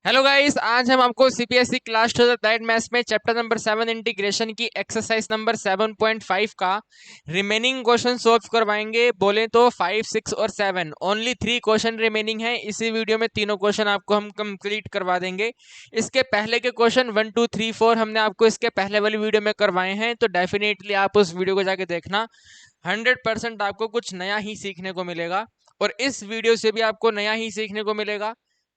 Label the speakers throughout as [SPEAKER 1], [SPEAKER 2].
[SPEAKER 1] Hello guys, आज हम आपको सीबीएसई क्लास 12 डाइट मैथ्स में चैप्टर नंबर 7 इंटीग्रेशन की एक्सरसाइज नंबर 7.5 का रिमेनिंग क्वेश्चन सॉल्व करवाएंगे। बोले तो 5, 6 और 7 ओनली 3 क्वेश्चन रिमेनिंग है। इसी वीडियो में तीनों क्वेश्चन आपको हम कंप्लीट करवा देंगे। इसके पहले के क्वेश्चन 1, 2, 3, 4 हमने आपको इसके पहले वाली वीडियो में करवाए हैं, तो डेफिनेटली आप उस वीडियो को जाके देखना। 100% आपको कुछ नया ही सीखने को मिलेगा और इस वीडियो से भी आपको नया ही सीखने को मिलेगा।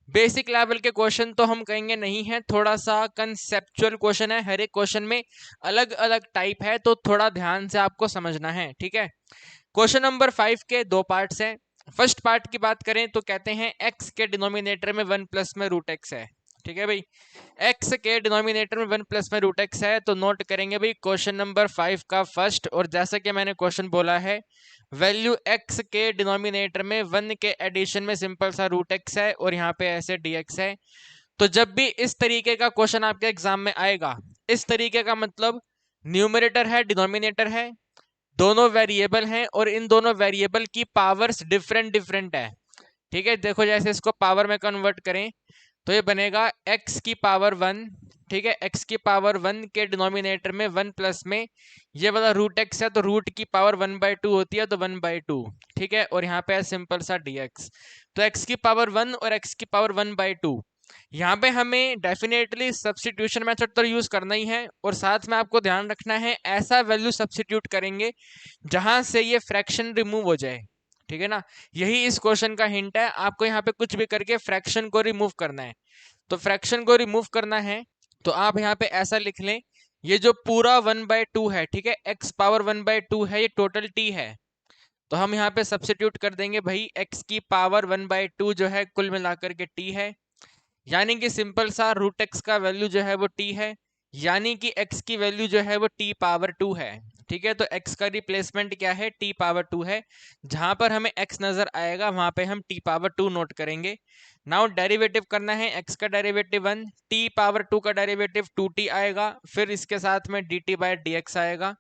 [SPEAKER 1] बेसिक लेवल के क्वेश्चन तो हम कहेंगे नहीं है, थोड़ा सा कंसेप्चुअल क्वेश्चन है। हर एक क्वेश्चन में अलग अलग टाइप है, तो थोड़ा ध्यान से आपको समझना है, ठीक है। क्वेश्चन नंबर 5 के 2 पार्ट्स हैं। फर्स्ट पार्ट की बात करें तो कहते हैं x के डिनोमिनेटर में 1 प्लस में रूट एक्स है, ठीक है भाई। x के डिनोमिनेटर में 1 प्लस में रूट एक्स है, तो नोट करेंगे भाई क्वेश्चन नंबर 5 का फर्स्ट। और जैसा कि मैंने क्वेश्चन बोला है, वैल्यू x के डिनोमिनेटर में 1 के एडिशन में सिंपल सा रूट एक्स है और यहाँ पे ऐसे dx है। तो जब भी इस तरीके का क्वेश्चन आपके एग्जाम में आएगा, इस तरीके का मतलब न्यूमरेटर है, डिनोमिनेटर है, दोनों वेरिएबल हैं और इन दोनों वेरिएबल की पावर्स डिफरेंट डिफरेंट है, ठीक है। देखो जैसे इसको पावर में कन्वर्ट करें तो ये बनेगा x की पावर 1, ठीक है। x की पावर 1 के डिनोमिनेटर में 1 प्लस में ये वाला रूट एक्स है, तो रूट की पावर 1/2 होती है, तो 1/2, ठीक है। और यहाँ पे है सिंपल सा dx। तो x की पावर 1 और x की पावर 1/2, यहाँ पे हमें डेफिनेटली सब्स्टिट्यूशन मेथड तो यूज करना ही है। और साथ में आपको ध्यान रखना है, ऐसा वैल्यू सब्स्टिट्यूट करेंगे जहां से ये फ्रैक्शन रिमूव हो जाए, ठीक है ना। यही इस क्वेश्चन का हिंट है। आपको यहाँ पे कुछ भी करके फ्रैक्शन को रिमूव करना है। तो फ्रैक्शन को रिमूव करना है तो आप यहाँ पे ऐसा लिख लें, ये जो पूरा 1/2 है, ठीक है, x पावर 1/2 है, ये टोटल t है। तो हम यहाँ पे सब्स्टिट्यूट कर देंगे भाई, x की पावर 1/2 जो है कुल मिलाकर के t है, यानी कि सिंपल सा रूट एक्स का वैल्यू जो है वो t है, यानी कि x की वैल्यू जो है वो t पावर 2 है, ठीक है। तो x का रिप्लेसमेंट क्या है, t पावर 2 है। जहां पर हमें x नजर आएगा वहां पे हम t पावर 2 नोट करेंगे। नाउ डेरिवेटिव करना है, x का डेरिवेटिव 1, t पावर 2 का डेरिवेटिव 2t आएगा, फिर इसके साथ में dt बाय dx आएगा।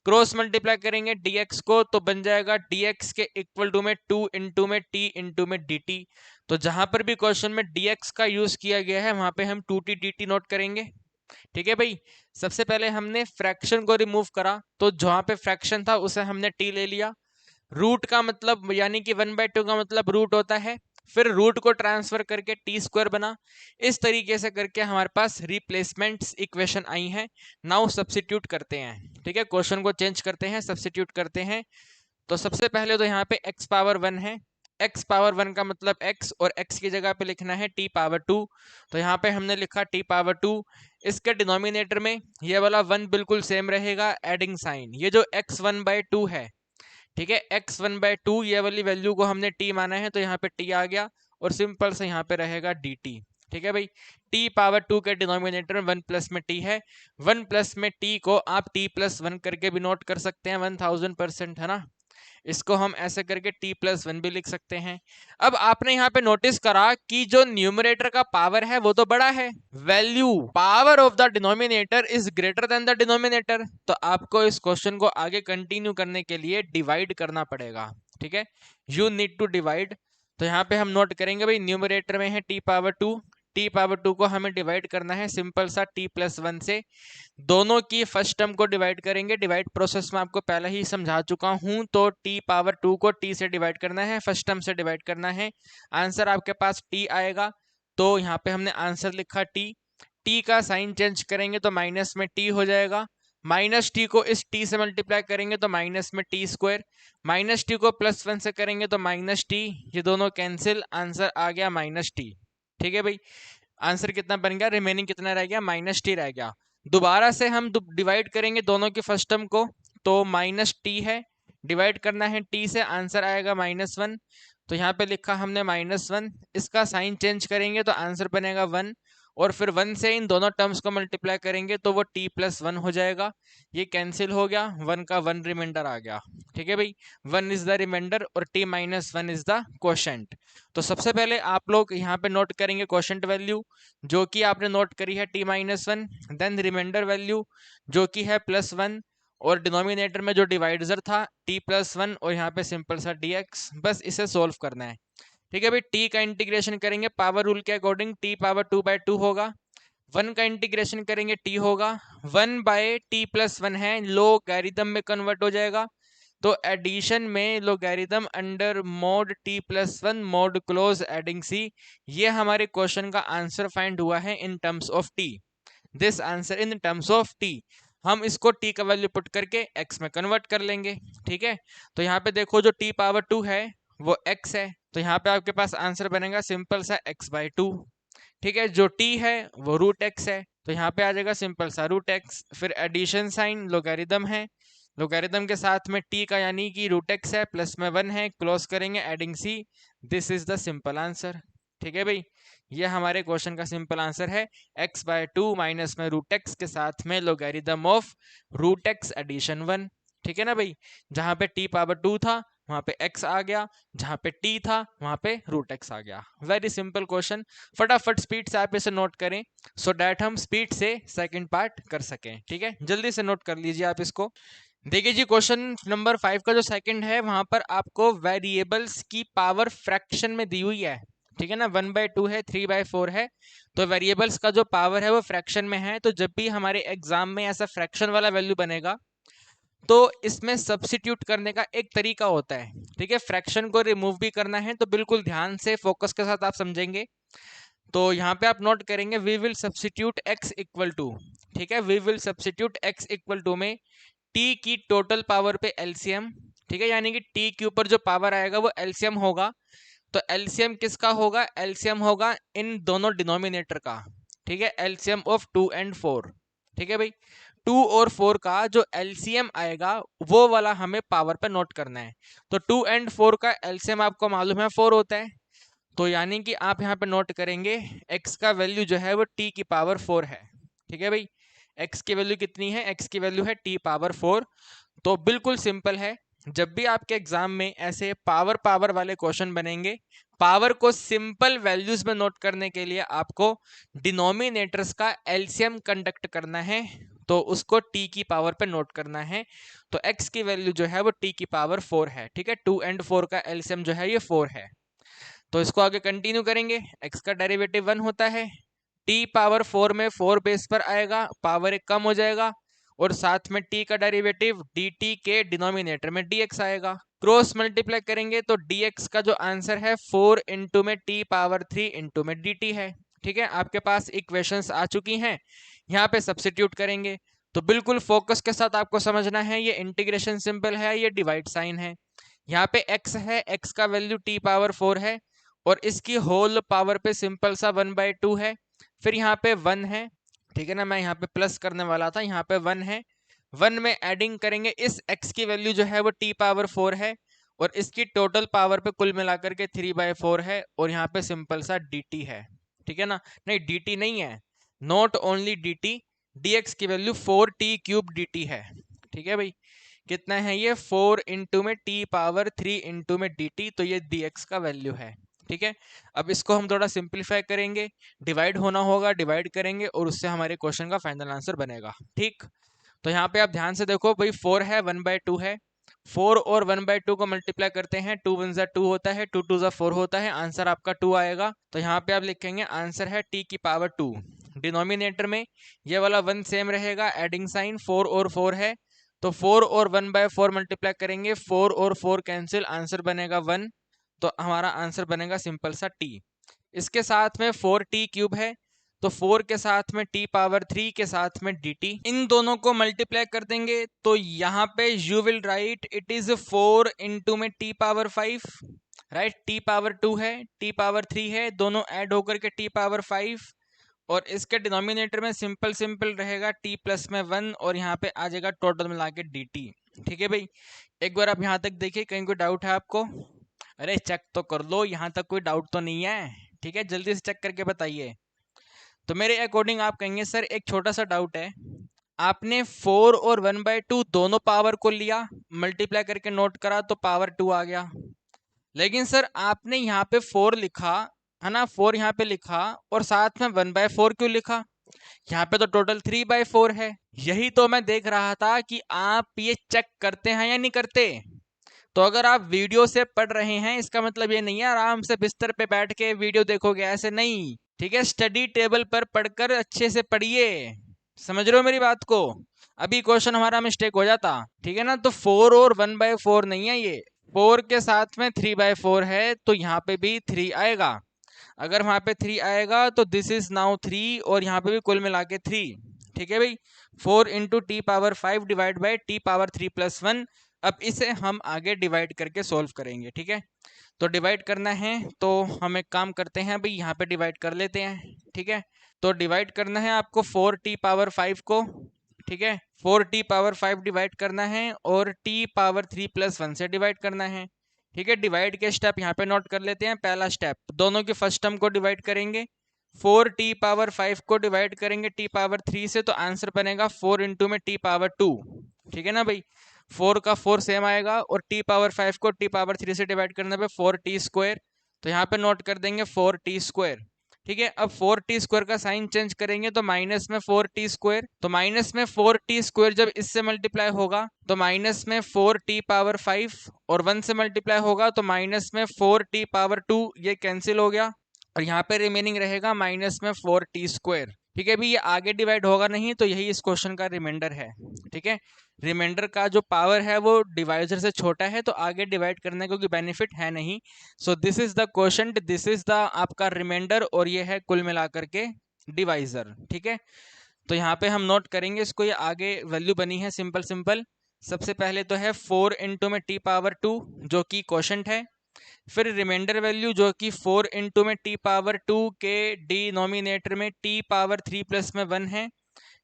[SPEAKER 1] क्रॉस मल्टीप्लाई करेंगे dx को तो बन जाएगा dx के इक्वल टू में 2 इंटू में t इंटू में dt। तो जहां पर भी क्वेश्चन में dx का यूज किया गया है वहां पे हम 2t dt नोट करेंगे, ठीक है भाई। सबसे पहले हमने फ्रैक्शन को रिमूव करा, तो जहां पे फ्रैक्शन था उसे हमने t ले लिया। रूट का मतलब यानी कि 1/2 का मतलब रूट होता है, फिर रूट को ट्रांसफर करके टी स्क्वायर बना। इस तरीके से करके हमारे पास रिप्लेसमेंट इक्वेशन आई है। नाउ सब्स्टिट्यूट करते हैं, ठीक है, क्वेश्चन को चेंज करते हैं, सब्स्टिट्यूट करते हैं। तो सबसे पहले तो यहाँ पे x पावर 1 है, x पावर 1 का मतलब x, और x की जगह पे लिखना है t पावर 2। तो यहाँ पे हमने लिखा t पावर 2। इसके डिनोमिनेटर में ये वाला 1 बिल्कुल सेम रहेगा, एडिंग साइन, ये जो x 1/2 है, ठीक है, x 1/2 ये वाली वैल्यू को हमने t माना है, तो यहाँ पे t आ गया और सिंपल से यहाँ पे रहेगा dt, ठीक है भाई। t पावर 2 के डिनोमिनेटर में 1 प्लस में t है, 1 प्लस में t को आप t प्लस 1 करके भी नोट कर सकते हैं, 1000%, है ना। इसको हम ऐसे करके t प्लस 1 भी लिख सकते हैं। अब आपने यहाँ पे नोटिस करा कि जो न्यूमरेटर का पावर है वो तो बड़ा है, value power of the denominator is greater than the denominator. तो आपको इस क्वेश्चन को आगे कंटिन्यू करने के लिए डिवाइड करना पड़ेगा, ठीक है, यू नीड टू डिवाइड। तो यहाँ पे हम नोट करेंगे भाई, न्यूमरेटर में है t पावर 2, t पावर 2 को हमें डिवाइड करना है सिंपल सा t प्लस 1 से। दोनों की फर्स्ट टर्म को डिवाइड करेंगे, डिवाइड प्रोसेस में आपको पहले ही समझा चुका हूं। तो t पावर 2 को t से डिवाइड करना है, फर्स्ट टर्म से डिवाइड करना है, आंसर आपके पास t आएगा। तो यहाँ पे हमने आंसर लिखा t, t का साइन चेंज करेंगे तो माइनस में t हो जाएगा, माइनस टी को इस t से मल्टीप्लाई करेंगे तो माइनस में टी स्क्वायर, माइनस टी को प्लस 1 से करेंगे तो माइनस टी, ये दोनों कैंसिल, आंसर आ गया माइनस टी, ठीक है भाई। आंसर कितना बन गया, रिमेनिंग कितना रह गया, माइनस टी रह गया। दोबारा से हम डिवाइड करेंगे दोनों की फर्स्ट टर्म को, तो माइनस टी है, डिवाइड करना है टी से, आंसर आएगा -1। तो यहाँ पे लिखा हमने -1, इसका साइन चेंज करेंगे तो आंसर बनेगा 1, और फिर 1 से इन दोनों टर्म्स को मल्टीप्लाई करेंगे तो वो t प्लस 1 हो जाएगा। ये कैंसिल हो गया, 1 का 1 रिमाइंडर आ गया, ठीक है भाई। 1 इज द रिमाइंडर और t minus 1 is the quotient. तो सबसे पहले आप लोग यहाँ पे नोट करेंगे क्वोशंट वैल्यू, जो कि आपने नोट करी है t-1, देन रिमाइंडर वैल्यू जो कि है +1, और डिनोमिनेटर में जो डिवाइडर था t+1, और यहाँ पे सिंपल सा dx। बस इसे सोल्व करना है। ठीक है भाई, टी का इंटीग्रेशन करेंगे पावर रूल के अकॉर्डिंग, टी पावर 2/2 होगा। 1 का इंटीग्रेशन करेंगे टी होगा 1/t+1 है, लोगैरिथम में कन्वर्ट हो जाएगा। तो एडिशन में logarithm under mod t+1 mod close adding C, ये हमारे क्वेश्चन का आंसर फाइंड हुआ है in terms of t। This answer in terms of t। हम इसको t का वैल्यू पुट करके x में कन्वर्ट कर लेंगे। ठीक है, तो यहाँ पे देखो जो t पावर 2 है वो x है, तो यहाँ पे आपके पास आंसर बनेगा सिंपल सा x/2। ठीक है, जो t है वो √x है, तो यहाँ पे आ जाएगा सिंपल सा √x। फिर एडिशन साइन लोगैरिथम है, लोगैरिथम के साथ में t का यानी कि √x है, प्लस में 1 है, क्लोज करेंगे adding c। This is the simple answer. ठीक है भाई, ये हमारे क्वेश्चन का सिंपल आंसर है, x/2 माइनस में √x के साथ में लोगैरिथम ऑफ √x एडिशन 1। ठीक है ना भाई, जहाँ पे t पावर 2 था वहां पे x आ गया, जहां पे t था वहां पे √x आ गया। वेरी सिंपल क्वेश्चन, फटाफट स्पीड से आप इसे नोट करें सो डैट हम स्पीड से सेकंड पार्ट कर सकें। ठीक है, जल्दी से नोट कर लीजिए आप इसको। देखिए जी, क्वेश्चन नंबर 5 का जो सेकंड है वहां पर आपको वेरिएबल्स की पावर फ्रैक्शन में दी हुई है। ठीक है ना, 1/2 है, 3/4 है, तो वेरिएबल्स का जो पावर है वो फ्रैक्शन में है। तो जब भी हमारे एग्जाम में ऐसा फ्रैक्शन वाला वैल्यू बनेगा तो इसमें सब्स्टिट्यूट करने का एक तरीका होता है। ठीक है, फ्रैक्शन को रिमूव भी करना है तो बिल्कुल ध्यान से फोकस के साथ आप समझेंगे। तो यहाँ पे आप नोट करेंगे we will substitute x equal to, ठीक है, we will substitute x equal to में t की टोटल पावर पे एलसीएम। ठीक है, यानी कि t के ऊपर जो पावर आएगा वो एलसीएम होगा। तो एलसीएम किसका होगा, एलसीएम होगा इन दोनों डिनोमिनेटर का। ठीक है, एलसीएम ऑफ 2 और 4। ठीक है भाई, 2 और 4 का जो एलसीएम आएगा वो वाला हमें पावर पे नोट करना है। तो 2 और 4 का एलसीएम आपको मालूम है 4 होता है, तो यानी कि आप यहाँ पे नोट करेंगे x का वैल्यू जो है वो t की पावर 4 है। ठीक है भाई, x की वैल्यू कितनी है, x की वैल्यू है t पावर 4। तो बिल्कुल सिंपल है, जब भी आपके एग्जाम में ऐसे पावर पावर वाले क्वेश्चन बनेंगे, पावर को सिंपल वैल्यूज में नोट करने के लिए आपको डिनोमिनेटर्स का एलसीएम कंडक्ट करना है, तो उसको t की पावर पे नोट करना है। तो x की वैल्यू जो है वो t की पावर 4 है। ठीक है, 2 और 4 का एलसीएम जो है ये 4 है। तो इसको आगे कंटिन्यू करेंगे, x का डेरिवेटिव 1 होता है, t पावर 4 में 4 बेस पर आएगा, पावर एक कम हो जाएगा, और साथ में t का डेरिवेटिव dt के डिनोमिनेटर में dx आएगा। क्रॉस मल्टीप्लाई करेंगे तो dx का जो आंसर है 4 इंटू में t पावर 3 इंटू में dt है। ठीक है, आपके पास इक्वेशंस आ चुकी हैं, यहाँ पे सब्स्टिट्यूट करेंगे। तो बिल्कुल फोकस के साथ आपको समझना है, ये इंटीग्रेशन सिंपल है, ये डिवाइड साइन है। यहाँ पे x है, x का वैल्यू t पावर 4 है, और इसकी होल पावर पे सिंपल सा 1/2 है। फिर यहाँ पे 1 है, ठीक है ना, मैं यहाँ पे प्लस करने वाला था, यहाँ पे 1 है। 1 में एडिंग करेंगे, इस x की वैल्यू जो है वो t पावर 4 है, और इसकी टोटल पावर पे कुल मिलाकर के 3/4 है, और यहाँ पे सिंपल सा dt है। ठीक है ना, नहीं dt नहीं है, नॉट ओनली dt, dx की वैल्यू 4t³ dt है। ठीक है भाई, कितना है ये 4 इंटू में t पावर 3 इंटू में dt, तो ये dx का वैल्यू है। ठीक है, अब इसको हम थोड़ा सिंप्लीफाई करेंगे, डिवाइड होना होगा, डिवाइड करेंगे और उससे हमारे क्वेश्चन का फाइनल आंसर बनेगा। ठीक, तो यहाँ पे आप ध्यान से देखो भाई, 4 है, 1/2 है, 4 और 1/2 को मल्टीप्लाई करते हैं, 2 1 2 होता है, 2 2 4 होता है, आंसर आपका 2 आएगा। तो यहाँ पे आप लिखेंगे आंसर है t की पावर 2। डिनोमिनेटर में ये वाला 1 सेम रहेगा, एडिंग साइन 4 और 4 है, तो 4 और 1/4 मल्टीप्लाई करेंगे, 4 और 4 कैंसिल, आंसर बनेगा 1। तो हमारा आंसर बनेगा सिंपल सा t। इसके साथ में 4t³ है, तो 4 के साथ में t पावर 3 के साथ में dt, इन दोनों को मल्टीप्लाई कर देंगे, तो यहाँ पे you will right it is 4 into में t power 5, right, t power 2 है, t पावर 3 है, दोनों ऐड होकर के t पावर 5, और इसके डिनोमिनेटर में सिंपल सिंपल रहेगा t प्लस में 1, और यहाँ पे आ जाएगा टोटल मिला के dt। ठीक है भाई, एक बार आप यहाँ तक देखिए, कहीं कोई डाउट है आपको? अरे चेक तो कर लो, यहाँ तक कोई डाउट तो नहीं है? ठीक है, जल्दी से चेक करके बताइए। तो मेरे अकॉर्डिंग आप कहेंगे सर एक छोटा सा डाउट है, आपने 4 और 1/2 दोनों पावर को लिया, मल्टीप्लाई करके नोट करा तो पावर 2 आ गया, लेकिन सर आपने यहाँ पे 4 लिखा है ना, 4 यहाँ पे लिखा और साथ में 1/4 क्यों लिखा? यहाँ पे तो टोटल 3/4 है। यही तो मैं देख रहा था कि आप ये चेक करते हैं या नहीं करते। तो अगर आप वीडियो से पढ़ रहे हैं इसका मतलब ये नहीं है आराम से बिस्तर पे बैठ के वीडियो देखोगे, ऐसे नहीं, ठीक है। स्टडी टेबल पर पढ़कर अच्छे से पढ़िए, समझ रहे हो मेरी बात को। अभी क्वेश्चन हमारा मिस्टेक हो जाता, ठीक है ना। तो 4 और 1/4 नहीं है, ये 4 के साथ में 3/4 है, तो यहाँ पे भी 3 आएगा। अगर वहां पे 3 आएगा तो दिस इज नाउ 3, और यहाँ पे भी कुल मिला के 3, ठीक है भाई। 4 into T power 5 divide by T power 3+1। अब इसे हम आगे डिवाइड करके सोल्व करेंगे, ठीक है। तो डिवाइड करना है तो हम एक काम करते हैं भाई, यहाँ पे डिवाइड कर लेते हैं, ठीक है। तो डिवाइड करना है आपको 4t पावर 5 को, ठीक है। 4t पावर 5 डिवाइड करना है और t पावर 3+1 से डिवाइड करना है, ठीक है। डिवाइड के स्टेप यहाँ पे नोट कर लेते हैं। पहला स्टेप, दोनों के फर्स्ट टर्म को डिवाइड करेंगे। 4t पावर 5 को डिवाइड करेंगे t पावर 3 से, तो आंसर बनेगा 4 इंटू में t पावर 2, ठीक है ना भाई। 4 का 4 सेम आएगा, और t पावर 5 को t पावर 3 से डिवाइड करने पे 4t स्क्वायर, तो यहाँ पे नोट कर देंगे 4t स्क्वायर, ठीक है। अब 4t स्क्वायर का साइन चेंज करेंगे तो माइनस में 4t स्क्वायर, तो माइनस में 4t स्क्वायर जब इससे मल्टीप्लाई होगा तो माइनस में 4t पावर 5, और 1 से मल्टीप्लाई होगा तो माइनस में 4t पावर 2, ये कैंसिल हो गया, और यहाँ पे रिमेनिंग रहेगा माइनस में 4t स्क्वायर, ठीक है भाई। ये आगे डिवाइड होगा नहीं, तो यही इस क्वेश्चन का रिमाइंडर है, ठीक है। रिमाइंडर का जो पावर है वो डिवाइजर से छोटा है, तो आगे डिवाइड करने का कोई बेनिफिट है नहीं। So this is the question, this is the आपका रिमाइंडर, और ये है कुल मिलाकर के डिवाइजर, ठीक है। तो यहाँ पे हम नोट करेंगे इसको, ये आगे वैल्यू बनी है सिंपल सिंपल। सबसे पहले तो है 4 इंटू में t पावर 2 जो कि क्वोशंट है, फिर रिमाइंडर वैल्यू जो कि 4 इंटू में t पावर 2 के डिनोमिनेटर में t पावर 3+1 है,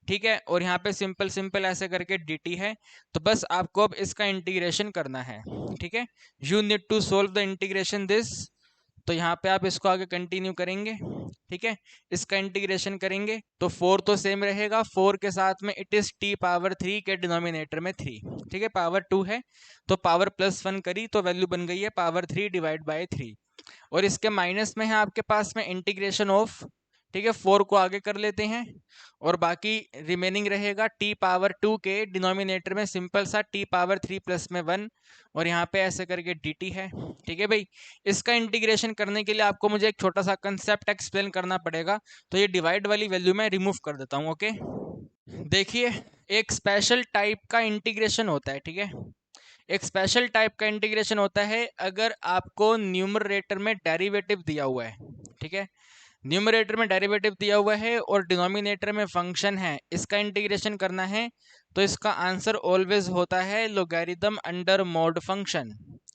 [SPEAKER 1] ठीक है। और यहाँ पे सिंपल सिंपल ऐसे करके dt है। तो बस आपको अब इसका इंटीग्रेशन करना है, ठीक है। You need to solve the integration this. तो यहाँ पे आप इसको आगे कंटिन्यू करेंगे, ठीक है। इसका इंटीग्रेशन करेंगे तो 4 तो सेम रहेगा, 4 के साथ में इट इज t पावर 3 के डिनोमिनेटर में 3, ठीक है। पावर 2 है तो पावर +1 करी तो वैल्यू बन गई है पावर 3 डिवाइड बाय 3, और इसके माइनस में है आपके पास में इंटीग्रेशन ऑफ, ठीक है। 4 को आगे कर लेते हैं, और बाकी रिमेनिंग रहेगा t पावर 2 के डिनोमिनेटर में सिंपल सा t पावर 3+1, और यहाँ पे ऐसे करके dt है, ठीक है भाई। इसका इंटीग्रेशन करने के लिए आपको मुझे एक छोटा सा कंसेप्ट एक्सप्लेन करना पड़ेगा, तो ये डिवाइड वाली वैल्यू मैं रिमूव कर देता हूँ, ओके। देखिए, एक स्पेशल टाइप का इंटीग्रेशन होता है, ठीक है। एक स्पेशल टाइप का इंटीग्रेशन होता है अगर आपको न्यूमरेटर में डेरिवेटिव दिया हुआ है, ठीक है। न्यूमरेटर में डेरिवेटिव दिया हुआ है और डिनोमिनेटर में फंक्शन है, इसका इंटीग्रेशन करना है, तो इसका आंसर ऑलवेज होता है लोगैरिथम अंडर मॉड फंक्शन,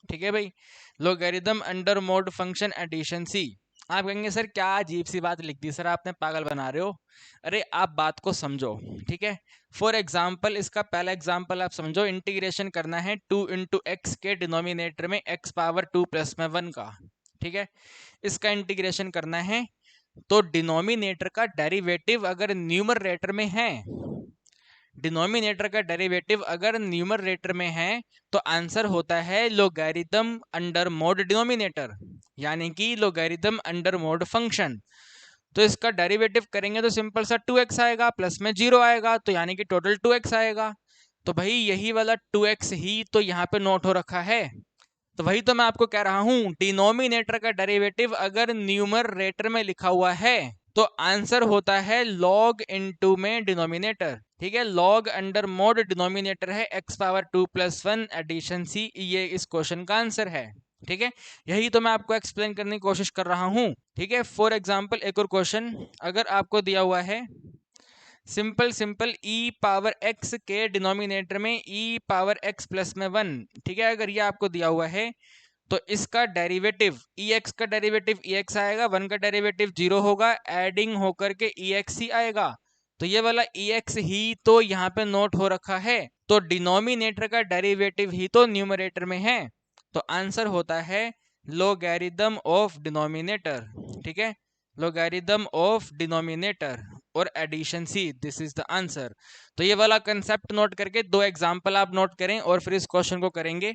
[SPEAKER 1] ठीक है भाई। Logarithm under mod function addition C. आप कहेंगे सर क्या अजीब सी बात लिख दी सर आपने, पागल बना रहे हो। अरे आप बात को समझो, ठीक है। फॉर एग्जाम्पल, इसका पहला एग्जाम्पल आप समझो, इंटीग्रेशन करना है 2 इंटू एक्स के डिनोमिनेटर में x पावर 2+1 का, ठीक है। इसका इंटीग्रेशन करना है, तो डिनोमिनेटर का डेरिवेटिव अगर न्यूमरेटर में है, डिनोमिनेटर का डेरिवेटिव अगर न्यूमरेटर में है, तो आंसर होता है लोगैरिथम अंडर मॉड डिनोमिनेटर, यानी कि लोगैरिथम अंडर मॉड फंक्शन। तो इसका डेरिवेटिव करेंगे तो सिंपल सा 2x आएगा, प्लस में 0 आएगा, तो यानी कि टोटल 2x आएगा। तो भाई यही वाला 2x ही तो यहाँ पे नोट हो रखा है। तो वही तो मैं आपको कह रहा हूं, डिनोमिनेटर का डेरिवेटिव अगर न्यूमरेटर में लिखा हुआ है तो आंसर होता है लॉग इनटू में डिनोमिनेटर, ठीक है। लॉग अंडर मोड डिनोमिनेटर है x पावर 2+1 एडिशन सी, ये इस क्वेश्चन का आंसर है, ठीक है। यही तो मैं आपको एक्सप्लेन करने की कोशिश कर रहा हूं, ठीक है। फॉर एग्जांपल एक और क्वेश्चन अगर आपको दिया हुआ है, simple simple e power x के डिनोमिनेटर में e पावर x प्लस में 1, ठीक है। अगर ये आपको दिया हुआ है तो इसका डेरिवेटिव ex का डेरिवेटिव ex आएगा, 1 का डेरिवेटिव 0 होगा, एडिंग होकर के ex ही आएगा। तो ये वाला ex ही तो यहाँ पे नोट हो रखा है, तो डिनोमिनेटर का डेरिवेटिव ही तो न्यूमरेटर में है, तो आंसर होता है लोगैरिथम ऑफ डिनोमिनेटर, ठीक है। लोगैरिथम ऑफ डिनोमिनेटर और addition C, this is the answer. तो ये वाला कंसेप्ट नोट करके 2 एग्जांपल आप नोट करें और फिर इस क्वेश्चन को करेंगे।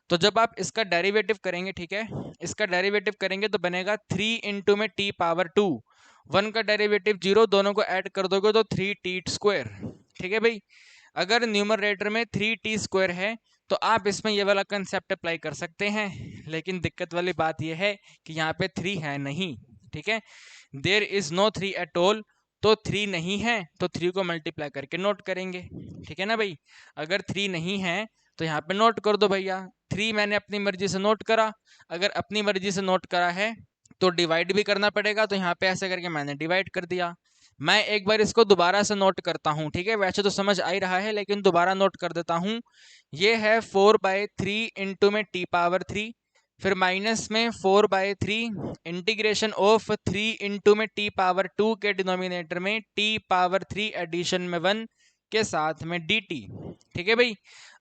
[SPEAKER 1] तो जब आप इसका डेरिवेटिव करेंगे, ठीक है, इसका डेरिवेटिव करेंगे तो बनेगा 3 इंटू में t पावर 2, 1 का डेरिवेटिव 0, दोनों को ऐड कर दोगे तो 3t स्क्वायर, ठीक है भाई। अगर न्यूमरेटर में 3t स्क्वायर है तो आप इसमें ये वाला कंसेप्ट अप्लाई कर सकते हैं, लेकिन दिक्कत वाली बात यह है कि यहाँ पे 3 है नहीं, ठीक है, there is no 3 at all, तो 3 नहीं है तो 3 को मल्टीप्लाई करके नोट करेंगे, ठीक है ना भाई। अगर 3 नहीं है तो यहाँ पे नोट कर दो भैया, 3 मैंने अपनी मर्जी से नोट करा, अगर अपनी मर्जी से नोट करा है तो डिवाइड भी करना पड़ेगा, तो यहाँ पे ऐसे करके मैंने डिवाइड कर दिया। मैं एक बार इसको दोबारा से नोट करता हूँ, ठीक है, वैसे तो समझ आ ही रहा है लेकिन दोबारा नोट कर देता हूँ। ये है 4/3 इंटू में t पावर 3, फिर माइनस में 4/3 इंटीग्रेशन ऑफ 3 इंटू में t पावर 2 के डिनोमिनेटर में t पावर 3 एडिशन में 1 के साथ में dt, ठीक है भाई।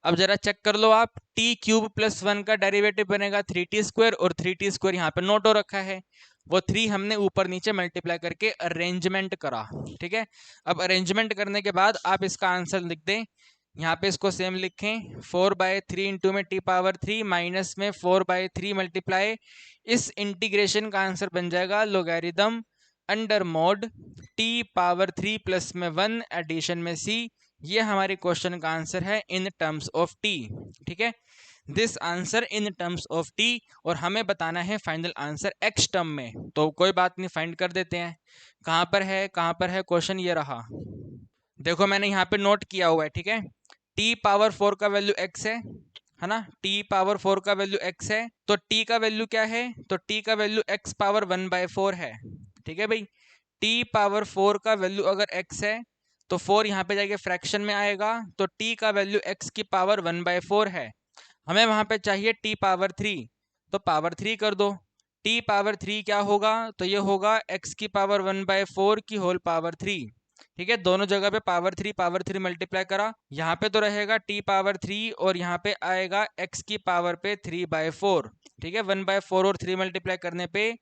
[SPEAKER 1] अब जरा चेक कर लो आप, t क्यूब प्लस 1 का डेरिवेटिव बनेगा 3t स्क्वायर, और 3t स्क्वायर यहाँ पे नोट हो रखा है, वो 3 हमने ऊपर नीचे मल्टीप्लाई करके अरेंजमेंट करा, ठीक है। अब अरेंजमेंट करने के बाद आप इसका आंसर लिख दें, यहाँ पे इसको सेम लिखें, 4/3 इंटू में t पावर 3 माइनस में 4/3 मल्टीप्लाई, इस इंटीग्रेशन का आंसर बन जाएगा logarithm under mode t power 3 plus में 1 एडिशन में c। ये हमारे क्वेश्चन का आंसर है इन टर्म्स ऑफ t, ठीक है, this answer in terms of t। और हमें बताना है फाइनल आंसर x टर्म में, तो कोई बात नहीं, फाइंड कर देते हैं। कहाँ पर है, कहाँ पर है क्वेश्चन, ये रहा, देखो मैंने यहाँ पे नोट किया हुआ है, ठीक है। t पावर 4 का वैल्यू x है ना, t पावर 4 का वैल्यू x है, तो t का वैल्यू क्या है, तो t का वैल्यू x पावर 1/4 है, ठीक है भाई। t पावर 4 का वैल्यू अगर x है तो 4 यहाँ पे जाके फ्रैक्शन में आएगा, तो t का वैल्यू x की पावर 1/4 है, हमें वहां पे चाहिए t पावर 3, तो पावर 3 कर दो। t पावर 3 क्या होगा, तो ये होगा x की पावर 1/4 की होल पावर 3, ठीक है, दोनों जगह पे पावर 3 मल्टीप्लाई करा, यहाँ पे तो रहेगा t पावर 3 और यहाँ पे आएगा x की पावर पे 3/4, ठीक है, 1/4 और 3 मल्टीप्लाई करने पे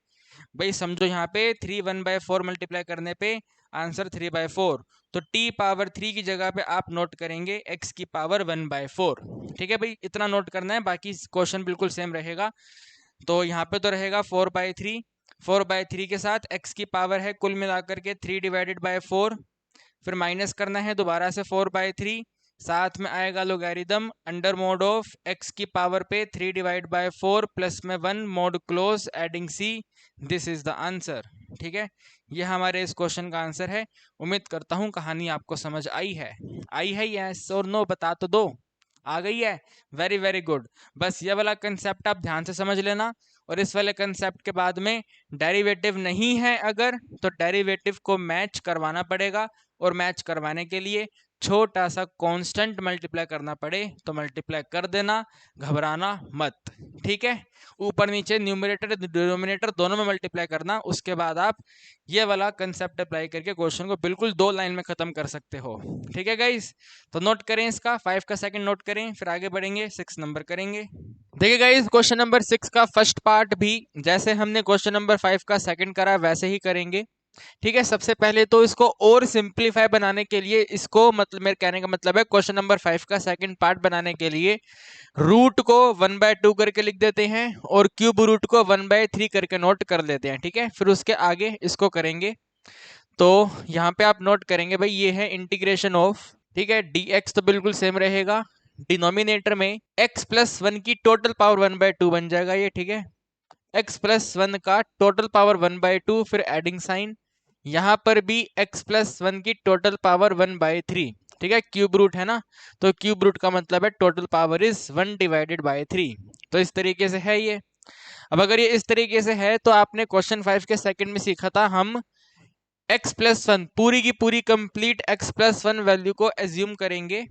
[SPEAKER 1] भाई समझो यहाँ पे 3 1/4 मल्टीप्लाई करने पे आंसर 3/4, तो t पावर 3 की जगह पे आप नोट करेंगे x की पावर 1/4, ठीक है भाई, इतना नोट करना है, बाकी क्वेश्चन बिल्कुल सेम रहेगा। तो यहाँ पे तो रहेगा 4/3 के साथ x की पावर है कुल मिलाकर के 3/4, फिर माइनस करना है दोबारा से 4/3, साथ में आएगा logarithm under mode of x की पावर पे 3/4 प्लस में 1 mode close adding c, this is the answer, ठीक है। ये हमारे इस क्वेश्चन का आंसर है। उम्मीद करता हूँ कहानी आपको समझ आई है यस और नो, बता तो दो, आ गई है, वेरी वेरी गुड। बस ये वाला कंसेप्ट आप ध्यान से समझ लेना, और इस वाले कंसेप्ट के बाद में डेरिवेटिव नहीं है अगर, तो डेरिवेटिव को मैच करवाना पड़ेगा, और मैच करवाने के लिए छोटा सा कांस्टेंट मल्टीप्लाई करना पड़े तो मल्टीप्लाई कर देना, घबराना मत, ठीक है। ऊपर नीचे न्यूमरेटर डिनोमिनेटर दोनों में मल्टीप्लाई करना, उसके बाद आप ये वाला कंसेप्ट अप्लाई करके क्वेश्चन को बिल्कुल 2 लाइन में खत्म कर सकते हो, ठीक है गाइस। तो नोट करें इसका 5 का सेकंड नोट करें, फिर आगे बढ़ेंगे 6 नंबर करेंगे। देखिए गाइस, क्वेश्चन नंबर 6 का फर्स्ट पार्ट भी जैसे हमने क्वेश्चन नंबर 5 का सेकंड करा वैसे ही करेंगे, ठीक है। सबसे पहले तो इसको और सिंप्लीफाई बनाने के लिए, इसको मतलब मेरे कहने का मतलब है क्वेश्चन नंबर 5 का सेकंड पार्ट बनाने के लिए रूट को 1/2 करके लिख देते हैं और क्यूब रूट को 1/3 करके नोट कर लेते हैं, ठीक है। फिर उसके आगे इसको करेंगे, तो यहाँ पे आप नोट करेंगे भाई ये है इंटीग्रेशन ऑफ, ठीक है, dx तो बिल्कुल सेम रहेगा, डिनोमिनेटर में x प्लस 1 की टोटल पावर 1/2 बन जाएगा ये, ठीक है, x प्लस 1 का टोटल पावर 1/2, फिर एडिंग साइन, यहाँ पर भी x प्लस 1 की टोटल पावर 1/3, ठीक है, क्यूब रूट है ना, तो क्यूब रूट का मतलब है टोटल पावर इज 1/3, तो इस तरीके से है ये। अब अगर ये इस तरीके से है तो आपने क्वेश्चन 5 के सेकंड में सीखा था, हम x प्लस 1 पूरी की पूरी कंप्लीट x प्लस 1 वैल्यू को एज्यूम करेंगे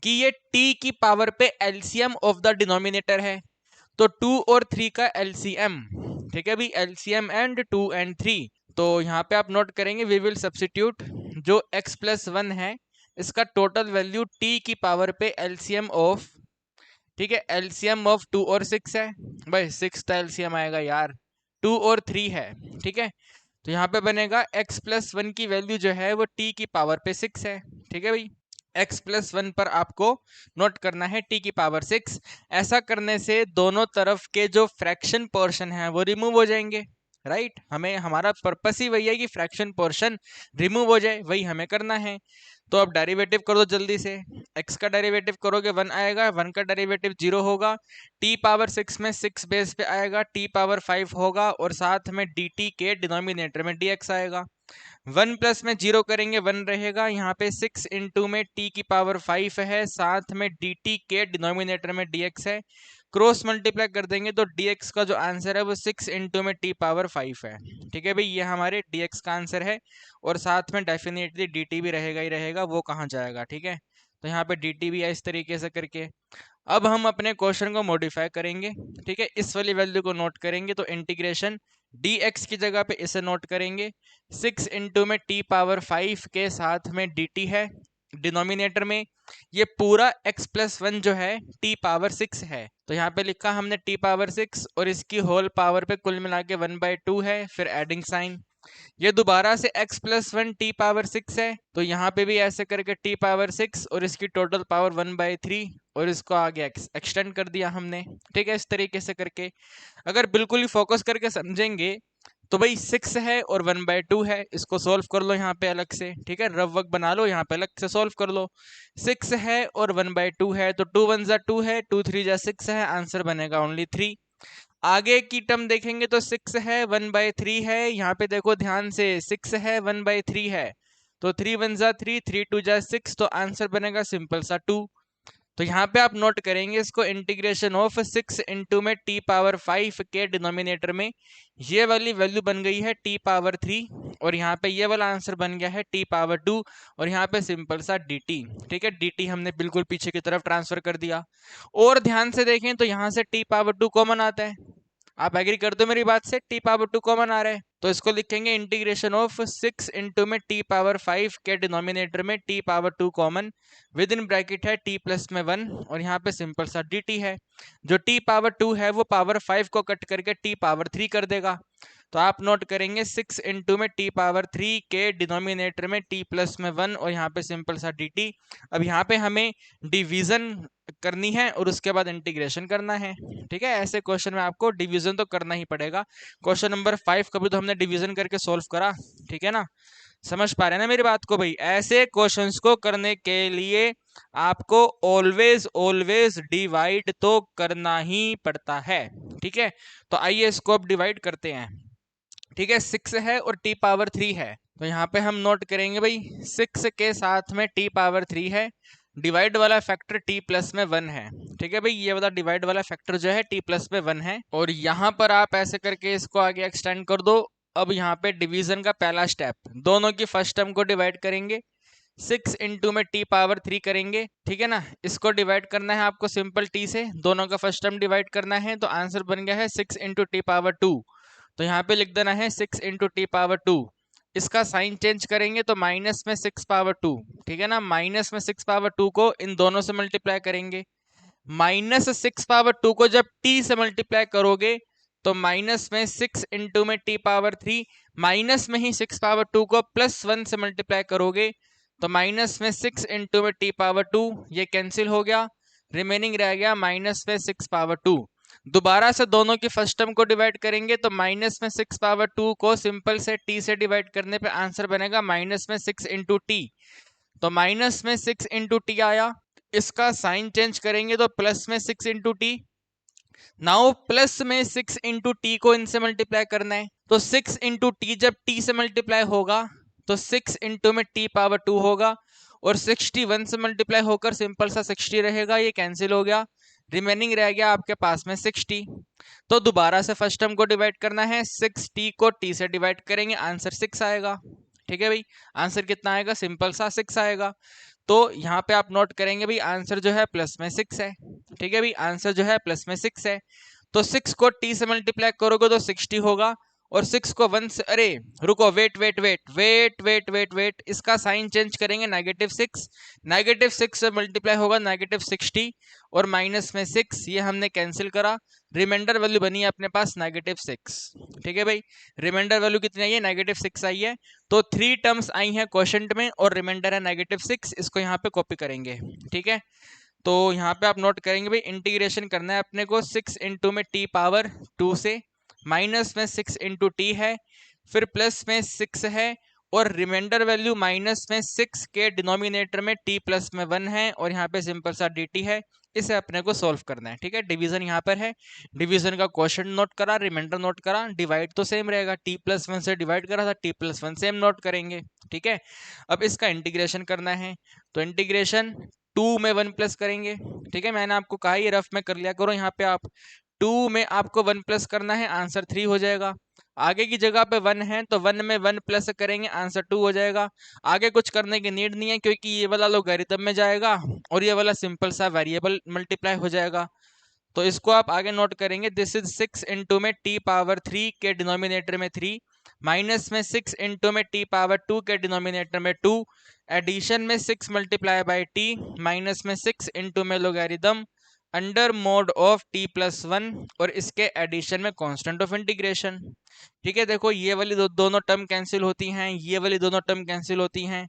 [SPEAKER 1] कि ये t की पावर पे एलसीएम ऑफ द डिनोमिनेटर है, तो 2 और 3 का एलसीएम, ठीक है भी, एलसीएम एंड 2 एंड 3, तो यहाँ पे आप नोट करेंगे वी विल सब्स्टिट्यूट जो x प्लस 1 है इसका टोटल वैल्यू t की पावर पे एलसीएम ऑफ, ठीक है, एलसीएम ऑफ 2 और 6 है भाई, 6 का एलसीएम आएगा यार, 2 और 3 है, ठीक है, तो यहाँ पे बनेगा x प्लस 1 की वैल्यू जो है वो t की पावर पे 6 है, ठीक है भाई, x प्लस 1 पर आपको नोट करना है t की पावर 6। ऐसा करने से दोनों तरफ के जो फ्रैक्शन पोर्शन है वो रिमूव हो जाएंगे, राइट। हमें हमारा पर्पस ही वही है कि फ्रैक्शन पोर्शन रिमूव हो जाए, वही हमें करना है। तो अब डेरिवेटिव कर दो जल्दी से। x का डेरिवेटिव करोगे 1 आएगा, 1 का डेरिवेटिव 0 होगा, t पावर 6 में 6 बेस पे आएगा, t पावर 5 होगा, और साथ में dt के डिनोमिनेटर में dx आएगा। 1 प्लस में 0 करेंगे 1 रहेगा, यहाँ पे 6 इंटू में t की पावर 5 है, साथ में dt के डिनोमिनेटर में dx है। क्रॉस मल्टीप्लाई कर देंगे तो dx का जो आंसर है वो 6 इंटू में t पावर 5 है। ठीक है भाई, ये हमारे dx का आंसर है, और साथ में डेफिनेटली dt भी रहेगा ही रहेगा, वो कहाँ जाएगा। ठीक है, तो यहाँ पे dt भी है इस तरीके से करके। अब हम अपने क्वेश्चन को मॉडिफाई करेंगे। ठीक है, इस वाली वैल्यू को नोट करेंगे तो इंटीग्रेशन dx की जगह पे इसे नोट करेंगे, 6 इंटू में t पावर 5 के साथ में dt है डिनोमिनेटर में। ये पूरा x प्लस 1 जो है t पावर 6 है, तो यहाँ पे लिखा हमने t पावर 6 और इसकी होल पावर पे कुल मिला के 1/2 है, फिर एडिंग साइन। ये दोबारा से x प्लस 1 t पावर 6 है, तो यहाँ पे भी ऐसे करके t पावर 6 और इसकी टोटल पावर 1/3, और इसको आगे एक्सटेंड कर दिया हमने। ठीक है, इस तरीके से करके अगर बिल्कुल ही फोकस करके समझेंगे तो भाई 6 है और 1/2 है, इसको सॉल्व कर लो यहाँ पे अलग से। ठीक है, रफ वर्क बना लो, यहाँ पे अलग से सॉल्व कर लो। 6 है और 1/2 है, तो 2 1 2 है, 2 3 6 है, आंसर बनेगा ओनली 3। आगे की टर्म देखेंगे तो 6 है 1/3 है, यहाँ पे देखो ध्यान से 6 है 1/3 है, तो 3 1 3, 3 2 6, तो आंसर बनेगा सिंपल सा 2। तो यहाँ पे आप नोट करेंगे इसको, इंटीग्रेशन ऑफ 6 इंटू में t पावर 5 के डिनोमिनेटर में ये वाली वैल्यू बन गई है t पावर 3, और यहाँ पे ये वाला आंसर बन गया है t पावर 2, और यहाँ पे सिंपल सा dt। ठीक है, dt हमने बिल्कुल पीछे की तरफ ट्रांसफर कर दिया। और ध्यान से देखें तो यहाँ से t पावर 2 कॉमन आता है। आप एग्री करते हो मेरी बात से, t पावर 2 कॉमन आ रहा है, तो इसको लिखेंगे इंटीग्रेशन ऑफ 6 इंटू में t पावर 5 के डिनोमिनेटर में t power 2 common, with in bracket है t प्लस में 1, और यहाँ पे सिंपल सा dt है। जो t पावर 2 है वो पावर 5 को कट करके t पावर 3 कर देगा, तो आप नोट करेंगे 6 इंटू में t पावर 3 के डिनोमिनेटर में t प्लस में 1, और यहाँ पे सिंपल सा dt। अब यहाँ पे हमें डिवीजन करनी है और उसके बाद इंटीग्रेशन करना है। ठीक है, ऐसे क्वेश्चन में आपको डिवीजन तो करना ही पड़ेगा। क्वेश्चन नंबर 5 कभी तो हमने डिवीजन करके सॉल्व करा। ठीक है ना, समझ पा रहे हैं ना मेरी बात को भाई। ऐसे क्वेश्चंस को करने के लिए आपको ऑलवेज ऑलवेज डिवाइड तो करना ही पड़ता है। ठीक है, तो आइए इसको अब डिवाइड करते हैं। ठीक है, 6 है और t पावर 3 है, तो यहाँ पे हम नोट करेंगे भाई 6 के साथ में t पावर 3 है, डिवाइड वाला फैक्टर t प्लस में 1 है। ठीक है भाई, ये वाला डिवाइड वाला फैक्टर जो है t प्लस में 1 है, और यहाँ पर आप ऐसे करके इसको आगे एक्सटेंड कर दो। अब यहाँ पे डिवीजन का पहला स्टेप, दोनों की फर्स्ट टर्म को डिवाइड करेंगे, 6 इंटू में t पावर 3 करेंगे। ठीक है ना, इसको डिवाइड करना है आपको सिंपल t से, दोनों का फर्स्ट टर्म डिवाइड करना है, तो आंसर बन गया है 6 इंटू टी पावर 2। तो यहाँ पे लिख देना है 6 इंटू टी पावर 2। इसका साइन चेंज करेंगे तो माइनस में 6 पावर 2। ठीक है ना, माइनस में 6 पावर 2 को इन दोनों से मल्टीप्लाई करेंगे। माइनस 6 पावर 2 को जब t से मल्टीप्लाई करोगे तो माइनस में 6 इंटू में t पावर 3, माइनस में ही 6 पावर 2 को प्लस 1 से मल्टीप्लाई करोगे तो माइनस में 6 इंटू में t पावर 2, ये कैंसिल हो गया, रिमेनिंग रह गया माइनस में 6 पावर 2। दोबारा से दोनों की फर्स्ट टर्म को डिवाइड करेंगे तो माइनस में 6 पावर 2 को सिंपल से t से डिवाइड करने पे आंसर बनेगा माइनस में 6 इंटू टी, तो माइनस में 6 इंटू टी आया। इसका साइन चेंज करेंगे तो प्लस में 6 इंटू टी। नाउ प्लस में 6 इंटू टी को इनसे मल्टीप्लाई करना है, तो 6 इंटू टी जब टी से मल्टीप्लाई होगा तो 6 इंटू में टी पावर 2 होगा, और 61 से मल्टीप्लाई होकर सिंपल सा 60 रहेगा, ये कैंसिल हो गया, रिमेनिंग रह गया आपके पास में 60। तो दोबारा से फर्स्ट टर्म को डिवाइड करना है, 6t को t से डिवाइड करेंगे, आंसर 6 आएगा। ठीक है भाई, आंसर कितना आएगा, सिंपल सा 6 आएगा। तो यहाँ पे आप नोट करेंगे भाई आंसर जो है प्लस में 6 है। ठीक है भाई, आंसर जो है प्लस में 6 है, तो 6 को t से मल्टीप्लाई करोगे तो 60 होगा, और 6 को 1 से, अरे रुको, wait wait wait wait wait wait wait, इसका साइन चेंज करेंगे, -6, -6 से मल्टीप्लाई होगा -60, और माइनस में 6, ये हमने कैंसिल करा, रिमाइंडर वैल्यू बनी है अपने पास -6। ठीक है भाई, रिमाइंडर वैल्यू कितनी आई है, -6 आई है। तो 3 टर्म्स आई हैं क्वेश्चन में और रिमाइंडर है -6, इसको यहाँ पे कॉपी करेंगे। ठीक है, तो यहाँ पे आप नोट करेंगे भाई इंटीग्रेशन करना है अपने को 6 इंटू में t पावर 2 से, माइनस में 6 इंटू टी है, फिर प्लस में 6 है, और रिमाइंडर वैल्यू माइनस में 6 के डिनोमिनेटर में t प्लस में 1 है, और यहाँ पे सिंपल सा dt है। इसे अपने को सॉल्व करना है, ठीक है। डिवीजन यहाँ पर है, डिवीजन का क्वेश्चन नोट करा, रिमाइंडर नोट करा, डिवाइड तो सेम रहेगा, t प्लस 1 से डिवाइड करा था, t प्लस 1 सेम नोट करेंगे, ठीक है। अब इसका इंटीग्रेशन करना है, तो इंटीग्रेशन 2 में 1 प्लस करेंगे, ठीक है। मैंने आपको कहा ये रफ में कर लिया करो, यहाँ पे आप 2 में आपको 1 प्लस करना है, आंसर 3 हो जाएगा। आगे की जगह पे 1 है तो 1 में 1 प्लस करेंगे, आंसर 2 हो जाएगा। आगे कुछ करने की नीड नहीं है, क्योंकि ये वाला लोगरिथम में जाएगा और ये वाला सिंपल सा वेरिएबल मल्टीप्लाई हो जाएगा। तो इसको आप आगे नोट करेंगे, दिस इज 6 इंटू में t पावर 3 के डिनोमिनेटर में 3, माइनस में 6 इंटू में t पावर 2 के डिनोमिनेटर में 2, एडिशन में 6 मल्टीप्लाई बाई t, माइनस में 6 इंटू में logarithm under mode of t plus 1, और इसके एडिशन में कांस्टेंट ऑफ इंटीग्रेशन, ठीक है। देखो ये वाली दोनों टर्म कैंसिल होती हैं, ये वाली दोनों टर्म कैंसिल होती हैं।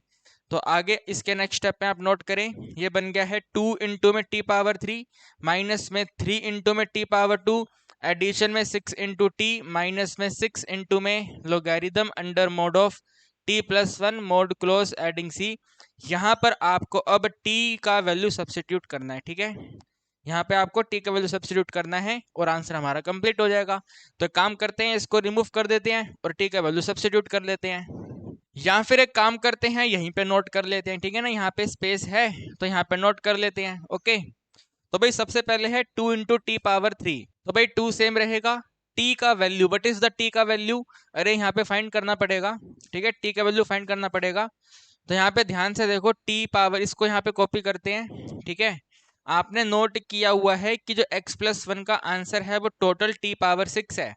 [SPEAKER 1] तो आगे इसके नेक्स्ट स्टेप में आप नोट करें, ये बन गया है 2 इंटू में t पावर 3, माइनस में 3 इंटू में t पावर 2, एडिशन में 6 इंटू टी, माइनस में 6 इंटू में logarithm under mode of t plus 1 mode close adding c। यहाँ पर आपको अब t का वैल्यू सब्सिट्यूट करना है, ठीक है। यहाँ पे आपको t का वैल्यू सब्सिट्यूट करना है और आंसर हमारा कंप्लीट हो जाएगा। तो काम करते हैं, इसको रिमूव कर देते हैं और t का वैल्यू सब्सिट्यूट कर लेते हैं, या फिर एक काम करते हैं यहीं पे नोट कर लेते हैं, ठीक है ना। यहाँ पे स्पेस है तो यहाँ पे नोट कर लेते हैं, ओके। तो भाई सबसे पहले है 2 इंटू टी पावर 3, तो भाई 2 सेम रहेगा। t का value, what is the t का वैल्यू, अरे यहाँ पे फाइंड करना पड़ेगा, ठीक है। t का वैल्यू फाइंड करना पड़ेगा। तो यहाँ पे ध्यान से देखो, t पावर, इसको यहाँ पे कॉपी करते हैं, ठीक है। आपने नोट किया हुआ है कि जो x प्लस 1 का आंसर है वो टोटल t पावर 6 है।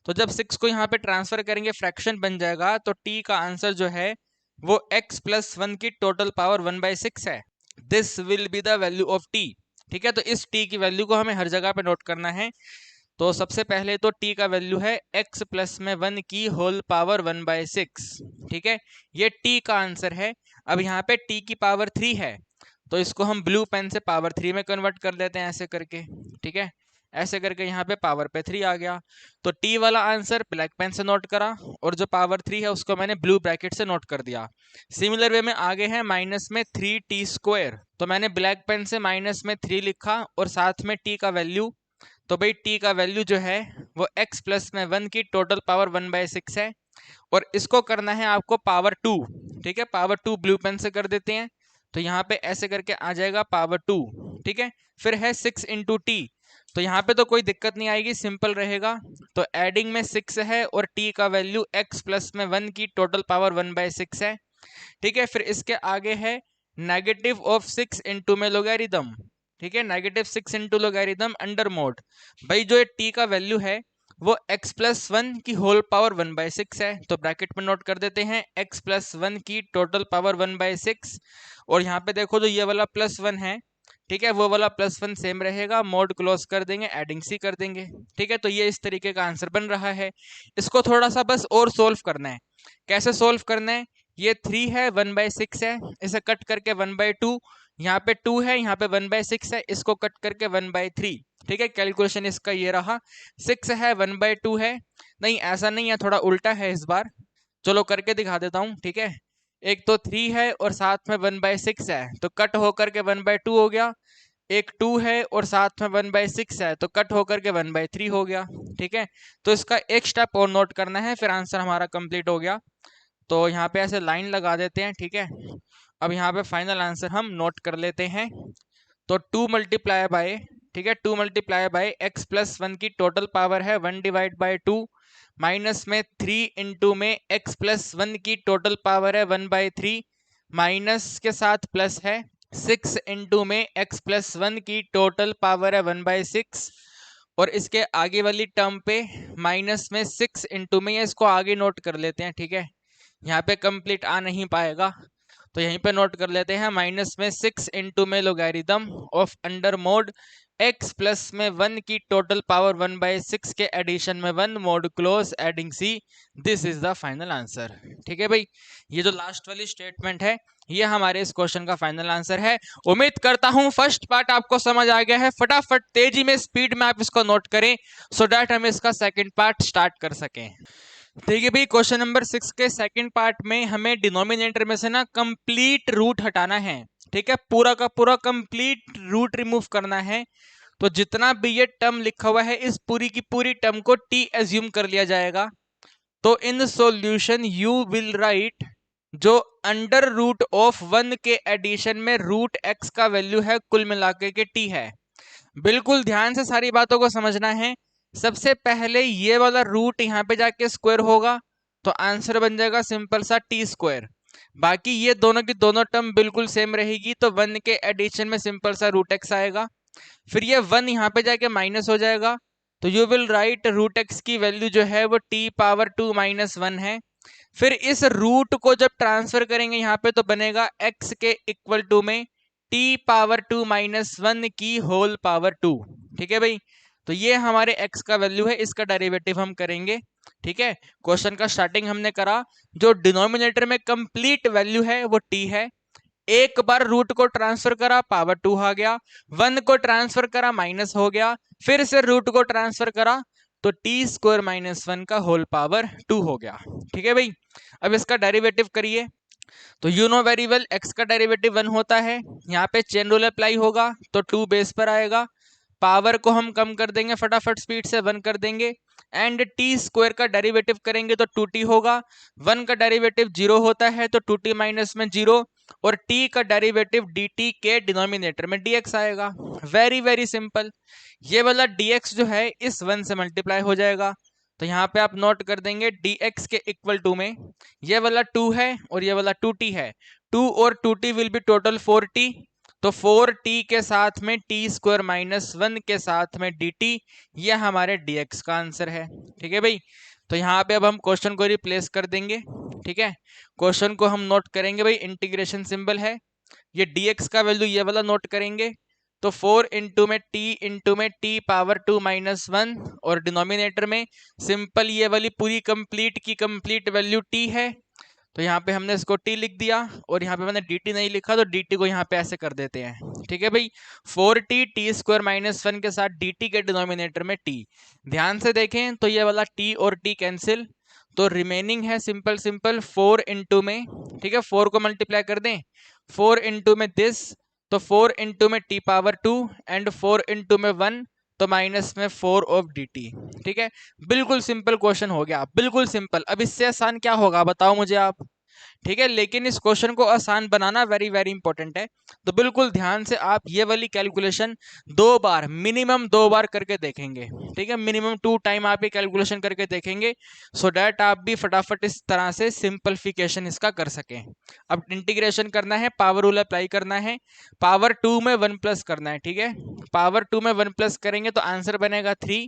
[SPEAKER 1] तो जब 6 को यहाँ पे ट्रांसफर करेंगे फ्रैक्शन बन जाएगा, तो t का आंसर जो है वो x प्लस 1 की टोटल पावर 1/6 है। This will be the value of t, ठीक है। तो इस t की वैल्यू को हमें हर जगह पे नोट करना है। तो सबसे पहले तो t का वैल्यू है x प्लस में 1 की होल पावर 1/6, ठीक है। ये t का आंसर है। अब यहाँ पे t की पावर 3 है, तो इसको हम ब्लू पेन से पावर 3 में कन्वर्ट कर लेते हैं, ऐसे करके, ठीक है। ऐसे करके यहाँ पे पावर पे 3 आ गया। तो टी वाला आंसर ब्लैक पेन से नोट करा, और जो पावर 3 है उसको मैंने ब्लू ब्रैकेट से नोट कर दिया। सिमिलर वे में आगे है माइनस में 3t², तो मैंने ब्लैक पेन से माइनस में 3 लिखा और साथ में टी का वैल्यू। तो भाई टी का वैल्यू जो है वो x प्लस में 1 की टोटल पावर 1/6 है, और इसको करना है आपको पावर 2, ठीक है। पावर 2 ब्लू पेन से कर देते हैं, तो यहाँ पे ऐसे करके आ जाएगा पावर 2, ठीक है। फिर है 6 इंटू टी, तो यहाँ पे तो कोई दिक्कत नहीं आएगी, सिंपल रहेगा। तो एडिंग में 6 है और t का वैल्यू x प्लस में 1 की टोटल पावर 1/6 है, ठीक है। फिर इसके आगे है नेगेटिव ऑफ 6 इंटू में लोगैरिथम, ठीक है। Negative 6 into logarithm under mode, भाई जो t का वैल्यू है वो x प्लस 1 की होल पावर 1/6 है, तो ब्रैकेट में नोट कर देते हैं x प्लस 1 की टोटल पावर 1/6। और यहाँ पे देखो जो ये वाला प्लस 1 है, ठीक है, वो वाला प्लस 1 सेम रहेगा, मोड क्लोज कर देंगे, एडिंग सी कर देंगे, ठीक है। तो ये इस तरीके का आंसर बन रहा है। इसको थोड़ा सा बस और सोल्व करना है। कैसे सोल्व करना है, ये 3 है, 1/6 है, इसे कट करके 1/2, यहाँ पे 2 है, यहाँ पे 1/6 है, इसको कट करके 1/3, ठीक है। कैलकुलेशन इसका ये रहा, 6 है, 1/2 है, नहीं ऐसा नहीं है, थोड़ा उल्टा है इस बार, चलो करके दिखा देता हूँ, ठीक है। एक तो 3 है और साथ में 1/6 है, तो कट होकर के 1/2 हो गया। एक 2 है और साथ में 1/6 है, तो कट होकर के 1/3 हो गया, ठीक है। तो इसका एक स्टेप और नोट करना है, फिर आंसर हमारा कंप्लीट हो गया। तो यहाँ पे ऐसे लाइन लगा देते हैं, ठीक है। अब यहाँ पे फाइनल आंसर हम नोट कर लेते हैं। तो 2 मल्टीप्लाई बाय, ठीक है, 2 मल्टीप्लाई बाय x प्लस 1 की टोटल पावर है 1/2, माइनस में 3 इंटू में x प्लस 1 की टोटल पावर है 1/3, माइनस के साथ प्लस है 6 इंटू में x प्लस 1 की टोटल पावर है 1/6, और इसके आगे वाली टर्म पे माइनस में 6 इंटू में, इसको आगे नोट कर लेते हैं, ठीक है। यहाँ पे कंप्लीट आ नहीं पाएगा, तो यहीं पे नोट कर लेते हैं, माइनस में 6 इंटू में logarithm of under mode x plus में 1 की टोटल पावर 1/6 के एडिशन में 1 mode close adding c, this is the final answer. ठीक है भाई, ये जो लास्ट वाली स्टेटमेंट है ये हमारे इस क्वेश्चन का फाइनल आंसर है। उम्मीद करता हूं फर्स्ट पार्ट आपको समझ आ गया है। फटाफट तेजी में स्पीड में आप इसको नोट करें सो दैट हम इसका सेकंड पार्ट स्टार्ट कर सकें। देखिए भाई, क्वेश्चन नंबर 6 के सेकंड पार्ट में हमें डिनोमिनेटर में से ना कंप्लीट रूट हटाना है। ठीक है, पूरा का पूरा कंप्लीट रूट रिमूव करना है। तो जितना भी ये टर्म लिखा हुआ है इस पूरी की पूरी टर्म को t एज्यूम कर लिया जाएगा। तो in solution you will right जो अंडर रूट ऑफ 1 के एडिशन में रूट x का वैल्यू है कुल मिलाकर के t है। बिल्कुल ध्यान से सारी बातों को समझना है। सबसे पहले ये वाला रूट यहाँ पे जाके स्क्वायर होगा तो आंसर बन जाएगा सिंपल सा टी स्क्वायर। बाकी ये दोनों की दोनों टर्म बिल्कुल सेम रहेगी तो 1 के एडिशन में सिंपल सा रूट एक्स आएगा। फिर ये 1 यहाँ पे जाके माइनस हो जाएगा तो you will write root X की वैल्यू जो है वो t पावर 2 माइनस 1 है। फिर इस रूट को जब ट्रांसफर करेंगे यहाँ पे तो बनेगा x के इक्वल टू में t पावर 2 माइनस 1 की होल पावर 2। ठीक है भाई, तो ये हमारे x का वैल्यू है, इसका डेरिवेटिव हम करेंगे। ठीक है, क्वेश्चन का स्टार्टिंग हमने करा, जो डिनोमिनेटर में कंप्लीट वैल्यू है वो t है। एक बार रूट को ट्रांसफर करा पावर 2 आ गया, 1 को ट्रांसफर करा माइनस हो गया, फिर से रूट को ट्रांसफर करा तो टी स्क्वायर माइनस 1 का होल पावर 2 हो गया। ठीक है भाई, अब इसका डेरिवेटिव करिए। तो you know very well x का डेरिवेटिव 1 होता है। यहाँ पे चेन रूल अप्लाई होगा तो 2 बेस पर आएगा। पावर को हम कम कर देंगे फटाफट स्पीड से 1 कर देंगे एंड टी स्क्वायर का डेरिवेटिव करेंगे तो 2t होगा। 1 का डेरिवेटिव 0 होता है तो 2t माइनस में 0 और t का डेरिवेटिव dt के डिनोमिनेटर में dx आएगा। Very very simple. ये वाला dx जो है इस 1 से मल्टीप्लाई हो जाएगा तो यहाँ पे आप नोट कर देंगे dx के इक्वल टू में ये वाला 2 है और ये वाला 2t है। 2 और 2t will be total 4t, तो 4t के साथ में टी स्क्वायर माइनस 1 के साथ में dt, ये हमारे dx का आंसर है। ठीक है भाई, तो यहाँ पे अब हम क्वेश्चन को रिप्लेस कर देंगे। ठीक है, क्वेश्चन को हम नोट करेंगे भाई, इंटीग्रेशन सिंबल है, ये dx का वैल्यू ये वाला नोट करेंगे तो 4 इंटू में t पावर 2 माइनस 1 और डिनोमिनेटर में सिंपल ये वाली पूरी कंप्लीट की कंप्लीट वैल्यू t है तो यहाँ पे हमने इसको t लिख दिया और यहाँ पे मैंने dt नहीं लिखा तो dt को यहाँ पे ऐसे कर देते हैं। ठीक है भाई, 4t टी स्क्वायर माइनस 1 के साथ dt के डिनोमिनेटर में t। ध्यान से देखें तो ये वाला t और t कैंसिल तो रिमेनिंग है सिंपल सिंपल 4 इंटू में, ठीक है 4 को मल्टीप्लाई कर दें 4 इंटू में दिस तो 4 इंटू में t पावर 2 एंड 4 इंटू में 1 तो माइनस में 4 ऑफ dt। ठीक है, बिल्कुल सिंपल क्वेश्चन हो गया, बिल्कुल सिंपल। अब इससे आसान क्या होगा बताओ मुझे आप। ठीक है, लेकिन इस क्वेश्चन को आसान बनाना वेरी वेरी इंपॉर्टेंट है। तो बिल्कुल ध्यान से आप ये वाली कैलकुलेशन 2 बार मिनिमम 2 बार करके देखेंगे। ठीक है, मिनिमम 2 टाइम आप ये कैलकुलेशन करके देखेंगे सो डैट आप भी फटाफट इस तरह से सिंपलिफिकेशन इसका कर सकें। अब इंटीग्रेशन करना है, पावर रूल अप्लाई करना है, पावर 2 में 1 प्लस करना है। ठीक है, पावर 2 में 1 प्लस करेंगे तो आंसर बनेगा 3।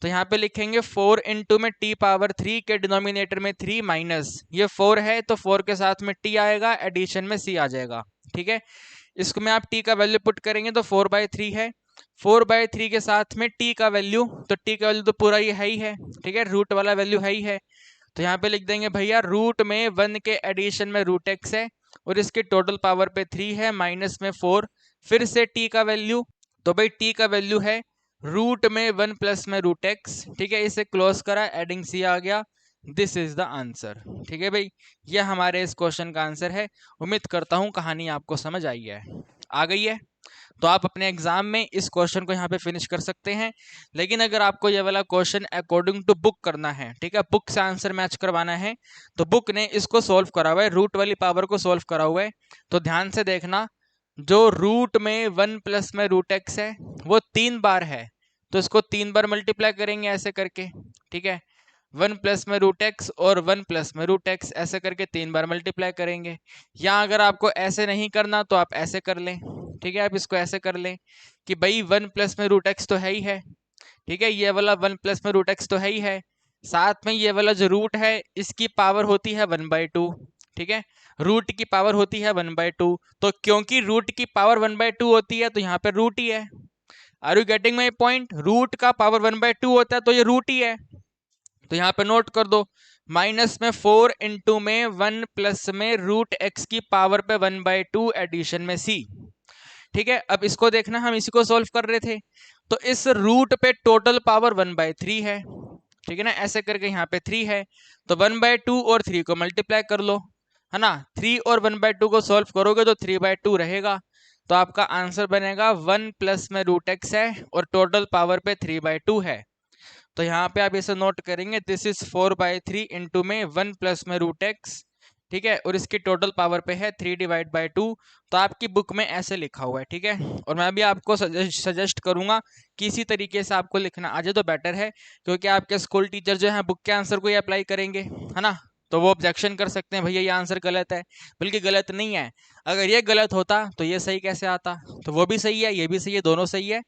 [SPEAKER 1] तो यहाँ पे लिखेंगे 4 इंटू में t पावर 3 के डिनोमिनेटर में 3 माइनस ये 4 है तो 4 के साथ में t आएगा, एडिशन में c आ जाएगा। ठीक है, इसको में आप t का वैल्यू पुट करेंगे तो 4/3 है, 4/3 के साथ में t का वैल्यू तो t का वैल्यू तो पूरा ये है ही है। ठीक है, रूट वाला वैल्यू है ही है तो यहाँ पे लिख देंगे भैया रूट में 1 के एडिशन में रूट x है और इसके टोटल पावर पे 3 है माइनस में 4, फिर से t का वैल्यू तो भाई t का वैल्यू है रूट में 1 प्लस में रूट एक्स। ठीक है, इसे क्लोज करा एडिंग सी आ गया, दिस इज द आंसर। ठीक है भाई, ये हमारे इस क्वेश्चन का आंसर है। उम्मीद करता हूँ कहानी आपको समझ आई है, आ गई है। तो आप अपने एग्जाम में इस क्वेश्चन को यहाँ पे फिनिश कर सकते हैं। लेकिन अगर आपको ये वाला क्वेश्चन अकॉर्डिंग टू बुक करना है, ठीक है बुक से आंसर मैच करवाना है तो बुक ने इसको सोल्व करा हुआ है, रूट वाली पावर को सोल्व करा हुआ है। तो ध्यान से देखना, जो रूट में 1 प्लस में रूट एक्स है वो 3 बार है तो इसको 3 बार मल्टीप्लाई करेंगे ऐसे करके। ठीक है, 1 प्लस में रूट एक्स और 1 प्लस में रूट एक्स ऐसे करके 3 बार मल्टीप्लाई करेंगे। या अगर आपको ऐसे नहीं करना तो आप ऐसे कर लें। ठीक है, आप इसको ऐसे कर लें कि भाई 1 प्लस में रूट एक्स तो है ही है। ठीक है, ये वाला 1 प्लस में रूट एक्स तो है ही है, साथ में ये वाला जो रूट है इसकी पावर होती है 1/2। ठीक है, रूट की पावर होती है 1/2 तो क्योंकि रूट की पावर 1/2 होती है तो यहाँ पे रूट ही है। Are you getting my point? Root का पावर 1/2 होता है तो ये रूट ही है, तो यहाँ पे नोट कर दो। माइनस में 4 इंटू में 1 प्लस में रूट एक्स की पावर पे 1/2 एडिशन में सी। ठीक है, अब इसको देखना, हम इसी को सोल्व कर रहे थे, तो इस रूट पे टोटल पावर 1/3 है। ठीक है ना, ऐसे करके यहाँ पे 3 है, तो 1/2 और 3 को मल्टीप्लाई कर लो, है ना। 3 और 1/2 को सॉल्व करोगे तो 3/2 रहेगा, तो आपका आंसर बनेगा 1 प्लस में रूट एक्स है और टोटल पावर पे 3/2 है। तो यहाँ पे आप इसे नोट करेंगे, दिस इज 4/3 इंटू में 1 प्लस में रूट एक्स। ठीक है, और इसकी टोटल पावर पे है 3/2। तो आपकी बुक में ऐसे लिखा हुआ है। ठीक है, और मैं भी आपको सजेस्ट करूंगा कि इसी तरीके से आपको लिखना आ जाए तो बेटर है, क्योंकि आपके स्कूल टीचर जो है बुक के आंसर को ही अप्लाई करेंगे, है ना। तो वो ऑब्जेक्शन कर सकते हैं, भैया ये आंसर गलत है, बल्कि गलत नहीं है, अगर ये गलत होता तो ये सही कैसे आता, तो वो भी सही है, ये भी सही है, दोनों सही है,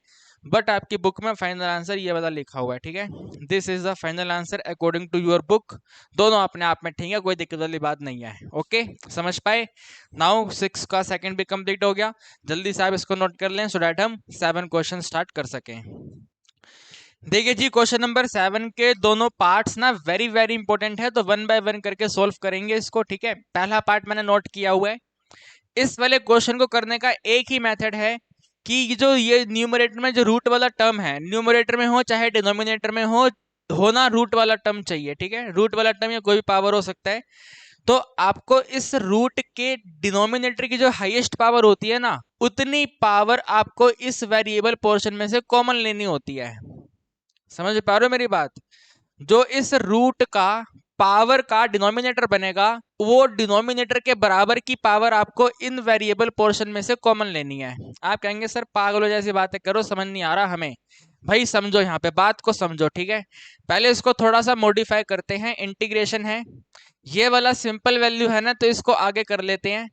[SPEAKER 1] बट आपकी बुक में फाइनल आंसर ये वाला लिखा हुआ है। ठीक है, this is the final answer according to your book. दोनों अपने आप में ठीक है, कोई दिक्कत वाली बात नहीं है। ओके, समझ पाए? नाउ 6 का सेकंड भी कंप्लीट हो गया, जल्दी से आप इसको नोट कर लें सो डैट हम 7 क्वेश्चन स्टार्ट कर सकें। देखिए जी, क्वेश्चन नंबर 7 के दोनों पार्ट्स ना वेरी वेरी इंपॉर्टेंट है, तो 1 बाय 1 करके सोल्व करेंगे इसको। ठीक है, पहला पार्ट मैंने नोट किया हुआ है। इस वाले क्वेश्चन को करने का एक ही मेथड है कि जो ये न्यूमरेटर में जो रूट वाला टर्म है, न्यूमरेटर में हो चाहे डिनोमिनेटर में हो, होना रूट वाला टर्म चाहिए। ठीक है, रूट वाला टर्म या कोई भी पावर हो सकता है, तो आपको इस रूट के डिनोमिनेटर की जो हाईएस्ट पावर होती है ना, उतनी पावर आपको इस वेरिएबल पोर्शन में से कॉमन लेनी होती है। समझ पा रहे हो मेरी बात? जो इस रूट का पावर का डिनोमिनेटर बनेगा, वो डिनोमिनेटर के बराबर की पावर आपको इन वेरिएबल पोर्शन में से कॉमन लेनी है। आप कहेंगे सर पागलों जैसी बातें करो, समझ नहीं आ रहा हमें। भाई समझो, यहाँ पे बात को समझो। ठीक है, पहले इसको थोड़ा सा मॉडिफाई करते हैं। इंटीग्रेशन है, ये वाला सिंपल वैल्यू है ना, तो इसको आगे कर लेते हैं,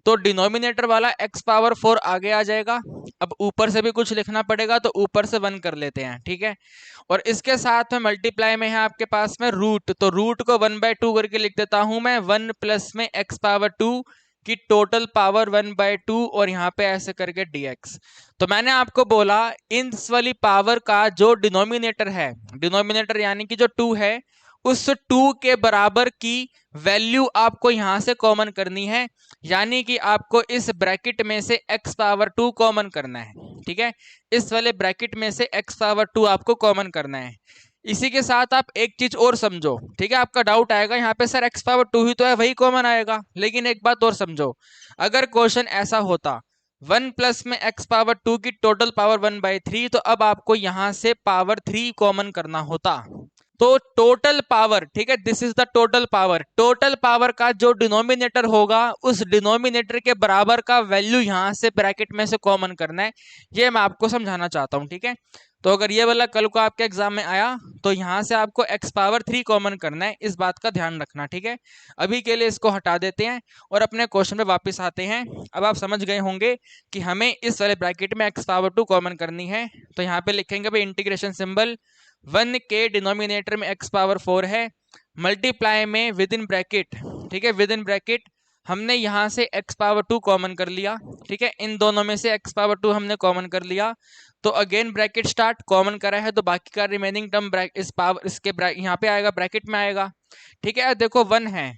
[SPEAKER 1] तो डिनोमिनेटर वाला x पावर 4 आगे आ जाएगा। अब ऊपर से भी कुछ लिखना पड़ेगा, तो ऊपर से 1 कर लेते हैं। ठीक है, और इसके साथ में मल्टीप्लाई में है आपके पास में रूट, तो रूट को 1/2 करके लिख देता हूं मैं, 1 प्लस में x पावर 2 की टोटल पावर 1/2 और यहाँ पे ऐसे करके dx। तो मैंने आपको बोला इस वाली पावर का जो डिनोमिनेटर है, डिनोमिनेटर यानी कि जो 2 है, उस 2 के बराबर की वैल्यू आपको यहां से कॉमन करनी है, यानी कि आपको इस ब्रैकेट में से x पावर 2 कॉमन करना है। ठीक है, इस वाले ब्रैकेट में से x पावर 2 आपको कॉमन करना है। इसी के साथ आप एक चीज और समझो। ठीक है, आपका डाउट आएगा यहाँ पे सर x पावर 2 ही तो है, वही कॉमन आएगा, लेकिन एक बात और समझो, अगर क्वेश्चन ऐसा होता 1 प्लस में x पावर 2 की टोटल पावर 1/3, तो अब आपको यहां से पावर 3 कॉमन करना होता। तो टोटल पावर, ठीक है, this is the total power, total power का जो डिनोमिनेटर होगा उस डिनोमिनेटर के बराबर का वैल्यू यहां से ब्रैकेट में से कॉमन करना है, ये मैं आपको समझाना चाहता हूं। ठीक है, तो अगर ये वाला कल को आपके एग्जाम में आया तो यहां से आपको x पावर 3 कॉमन करना है, इस बात का ध्यान रखना। ठीक है, अभी के लिए इसको हटा देते हैं और अपने क्वेश्चन पे वापस आते हैं। अब आप समझ गए होंगे कि हमें इस वाले ब्रैकेट में x पावर 2 कॉमन करनी है, तो यहाँ पे लिखेंगे भाई इंटीग्रेशन सिंबल, 1 के डिनोमिनेटर में x पावर 4 है, मल्टीप्लाई में विद इन ब्रैकेट। ठीक है, विद इन ब्रैकेट हमने यहाँ से x पावर 2 कॉमन कर लिया। ठीक है, इन दोनों में से x पावर 2 हमने कॉमन कर लिया, तो अगेन ब्रैकेट स्टार्ट, कॉमन करा है तो बाकी का रिमेनिंग टर्म इस पावर इसके यहाँ पे आएगा, ब्रैकेट में आएगा। ठीक है, देखो 1 है,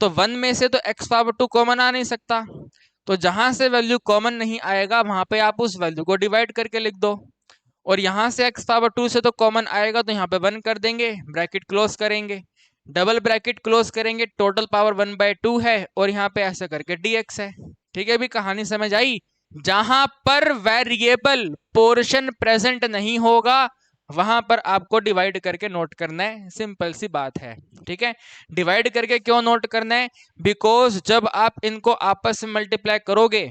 [SPEAKER 1] तो 1 में से तो x पावर 2 कॉमन आ नहीं सकता, तो जहां से वैल्यू कॉमन नहीं आएगा वहां पे आप उस वैल्यू को डिवाइड करके लिख दो, और यहां से x पावर 2 से तो कॉमन आएगा, तो यहाँ पे 1 कर देंगे, ब्रैकेट क्लोज करेंगे, डबल ब्रैकेट क्लोज करेंगे, टोटल पावर 1/2 है और यहाँ पे ऐसे करके dx है। ठीक है, अभी कहानी समझ आई? जहां पर वेरिएबल पोर्शन प्रेजेंट नहीं होगा वहां पर आपको डिवाइड करके नोट करना है, सिंपल सी बात है। ठीक है, डिवाइड करके क्यों नोट करना है? बिकॉज जब आप इनको आपस में मल्टीप्लाई करोगे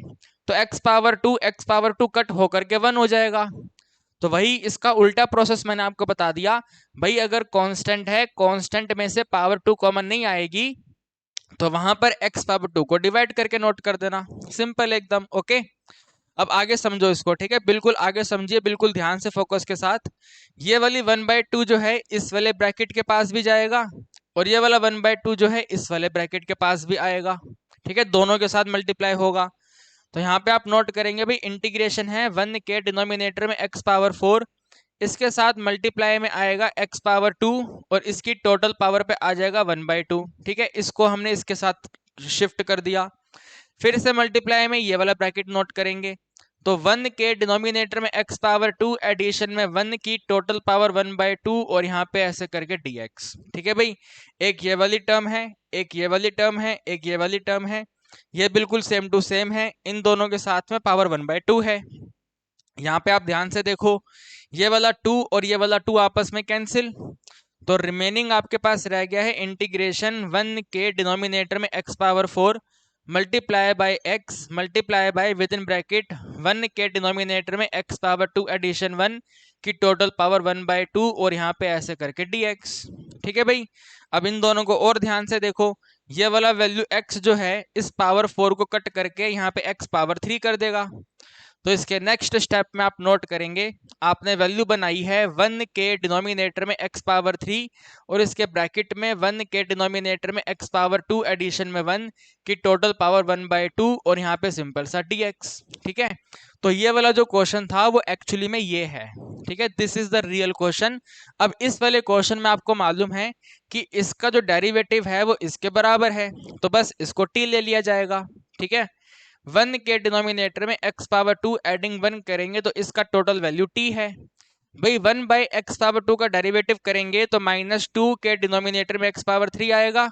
[SPEAKER 1] तो x पावर 2 कट होकर के 1 हो जाएगा, तो वही इसका उल्टा प्रोसेस मैंने आपको बता दिया। भाई अगर कांस्टेंट है, कांस्टेंट में से पावर 2 कॉमन नहीं आएगी, तो वहां पर x पावर 2 को डिवाइड करके नोट कर देना, सिंपल एकदम। ओके, अब आगे समझो इसको। ठीक है, बिल्कुल आगे समझिए, बिल्कुल ध्यान से फोकस के साथ। ये वाली 1/2 जो है इस वाले ब्रैकेट के पास भी जाएगा, और ये वाला 1/2 जो है इस वाले ब्रैकेट के पास भी आएगा। ठीक है, दोनों के साथ मल्टीप्लाई होगा, तो यहाँ पे आप नोट करेंगे भाई इंटीग्रेशन है 1 के डिनोमिनेटर में x पावर 4, इसके साथ मल्टीप्लाई में आएगा x पावर 2 और इसकी टोटल पावर पे आ जाएगा 1/2। ठीक है, इसको हमने इसके साथ शिफ्ट कर दिया। फिर से मल्टीप्लाई में ये वाला ब्रैकेट नोट करेंगे, तो 1 के डिनोमिनेटर में x पावर 2 एडिशन में 1 की टोटल पावर 1/2 और यहाँ पे ऐसे करके dx। ठीक है भाई, एक ये वाली टर्म है, एक ये वाली टर्म है, एक ये वाली टर्म है, ये बिल्कुल सेम टू सेम है, इन दोनों के साथ में पावर 1/2 है। यहाँ पे आप ध्यान से देखो, ये वाला 2 और ये वाला 2 आपस में कैंसिल, तो रिमेनिंग आपके पास रह गया है इंटीग्रेशन 1 के डिनोमिनेटर में x power 4 multiply by x multiply by with in bracket 1 के डिनोमिनेटर में x पावर 2 एडिशन 1 की टोटल पावर 1/2 और यहाँ पे ऐसे करके dx। ठीक है भाई, अब इन दोनों को और ध्यान से देखो, ये वाला वैल्यू x जो है इस पावर 4 को कट करके यहाँ पे x पावर 3 कर देगा। तो इसके नेक्स्ट स्टेप में आप नोट करेंगे, आपने वैल्यू बनाई है 1 के डिनोमिनेटर में x पावर 3 और इसके ब्रैकेट में 1 के डिनोमिनेटर में x पावर 2 एडिशन में 1 की टोटल पावर 1/2 और यहाँ पे सिंपल सा dx। ठीक है, तो ये वाला जो क्वेश्चन था वो एक्चुअली में ये है। ठीक है, this is the real question. अब इस वाले क्वेश्चन में आपको मालूम है कि इसका जो डेरिवेटिव है वो इसके बराबर है, तो बस इसको t ले लिया जाएगा। ठीक है, 1 के डिनोमिनेटर में x पावर 2 एडिंग 1 करेंगे तो इसका टोटल वैल्यू t है। भाई 1/x पावर 2 का डेरिवेटिव करेंगे तो -2 के डिनोमिनेटर में x पावर 3 आएगा,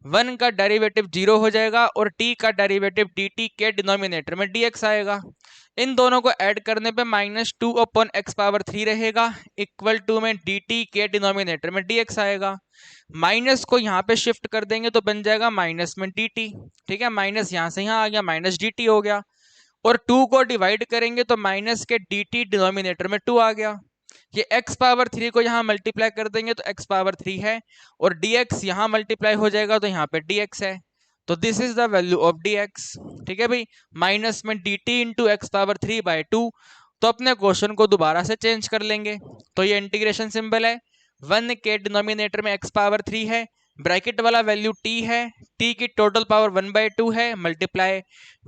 [SPEAKER 1] 1 का डेरिवेटिव 0 हो जाएगा और t का डेरिवेटिव dt के डिनोमिनेटर में dx आएगा। इन दोनों को ऐड करने पे -2 अपॉन x पावर 3 रहेगा इक्वल टू में dt के डिनोमिनेटर में dx आएगा। माइनस को यहाँ पे शिफ्ट कर देंगे तो बन जाएगा माइनस में dt। ठीक है, माइनस यहाँ से यहाँ आ गया, माइनस dt हो गया, और 2 को डिवाइड करेंगे तो माइनस के dt डिनोमिनेटर में 2 आ गया। ये x पावर 3 को यहाँ मल्टीप्लाई कर देंगे तो x पावर 3 है और dx यहाँ मल्टीप्लाई हो जाएगा तो यहाँ पे dx है, तो this is the value of dx। ठीक है भाई, माइनस में dt इंटू एक्स पावर 3/2। तो अपने क्वेश्चन को दोबारा से चेंज कर लेंगे, तो ये इंटीग्रेशन सिंबल है, 1 के डिनोमिनेटर में x पावर 3 है, ब्रैकेट वाला वैल्यू t है, t की टोटल पावर 1/2 है, मल्टीप्लाई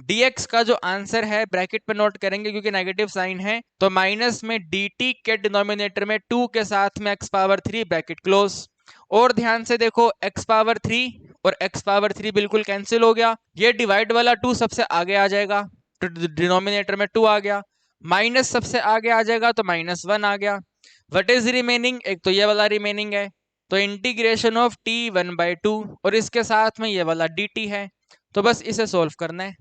[SPEAKER 1] dx का जो आंसर है ब्रैकेट पे नोट करेंगे क्योंकि नेगेटिव साइन है, तो माइनस में dt के डिनोमिनेटर में 2 के साथ में x पावर 3 ब्रैकेट क्लोज। और ध्यान से देखो, x पावर 3 और x पावर 3 बिल्कुल कैंसिल हो गया, ये डिवाइड वाला 2 सबसे आगे आ जाएगा तो डिनोमिनेटर में 2 आ गया, माइनस सबसे आगे आ जाएगा तो -1 आ गया। व्हाट इज रिमेनिंग, एक तो ये वाला रिमेनिंग है, तो इंटीग्रेशन ऑफ t 1/2 और इसके साथ में ये वाला dt है, तो बस इसे सोल्व करना है।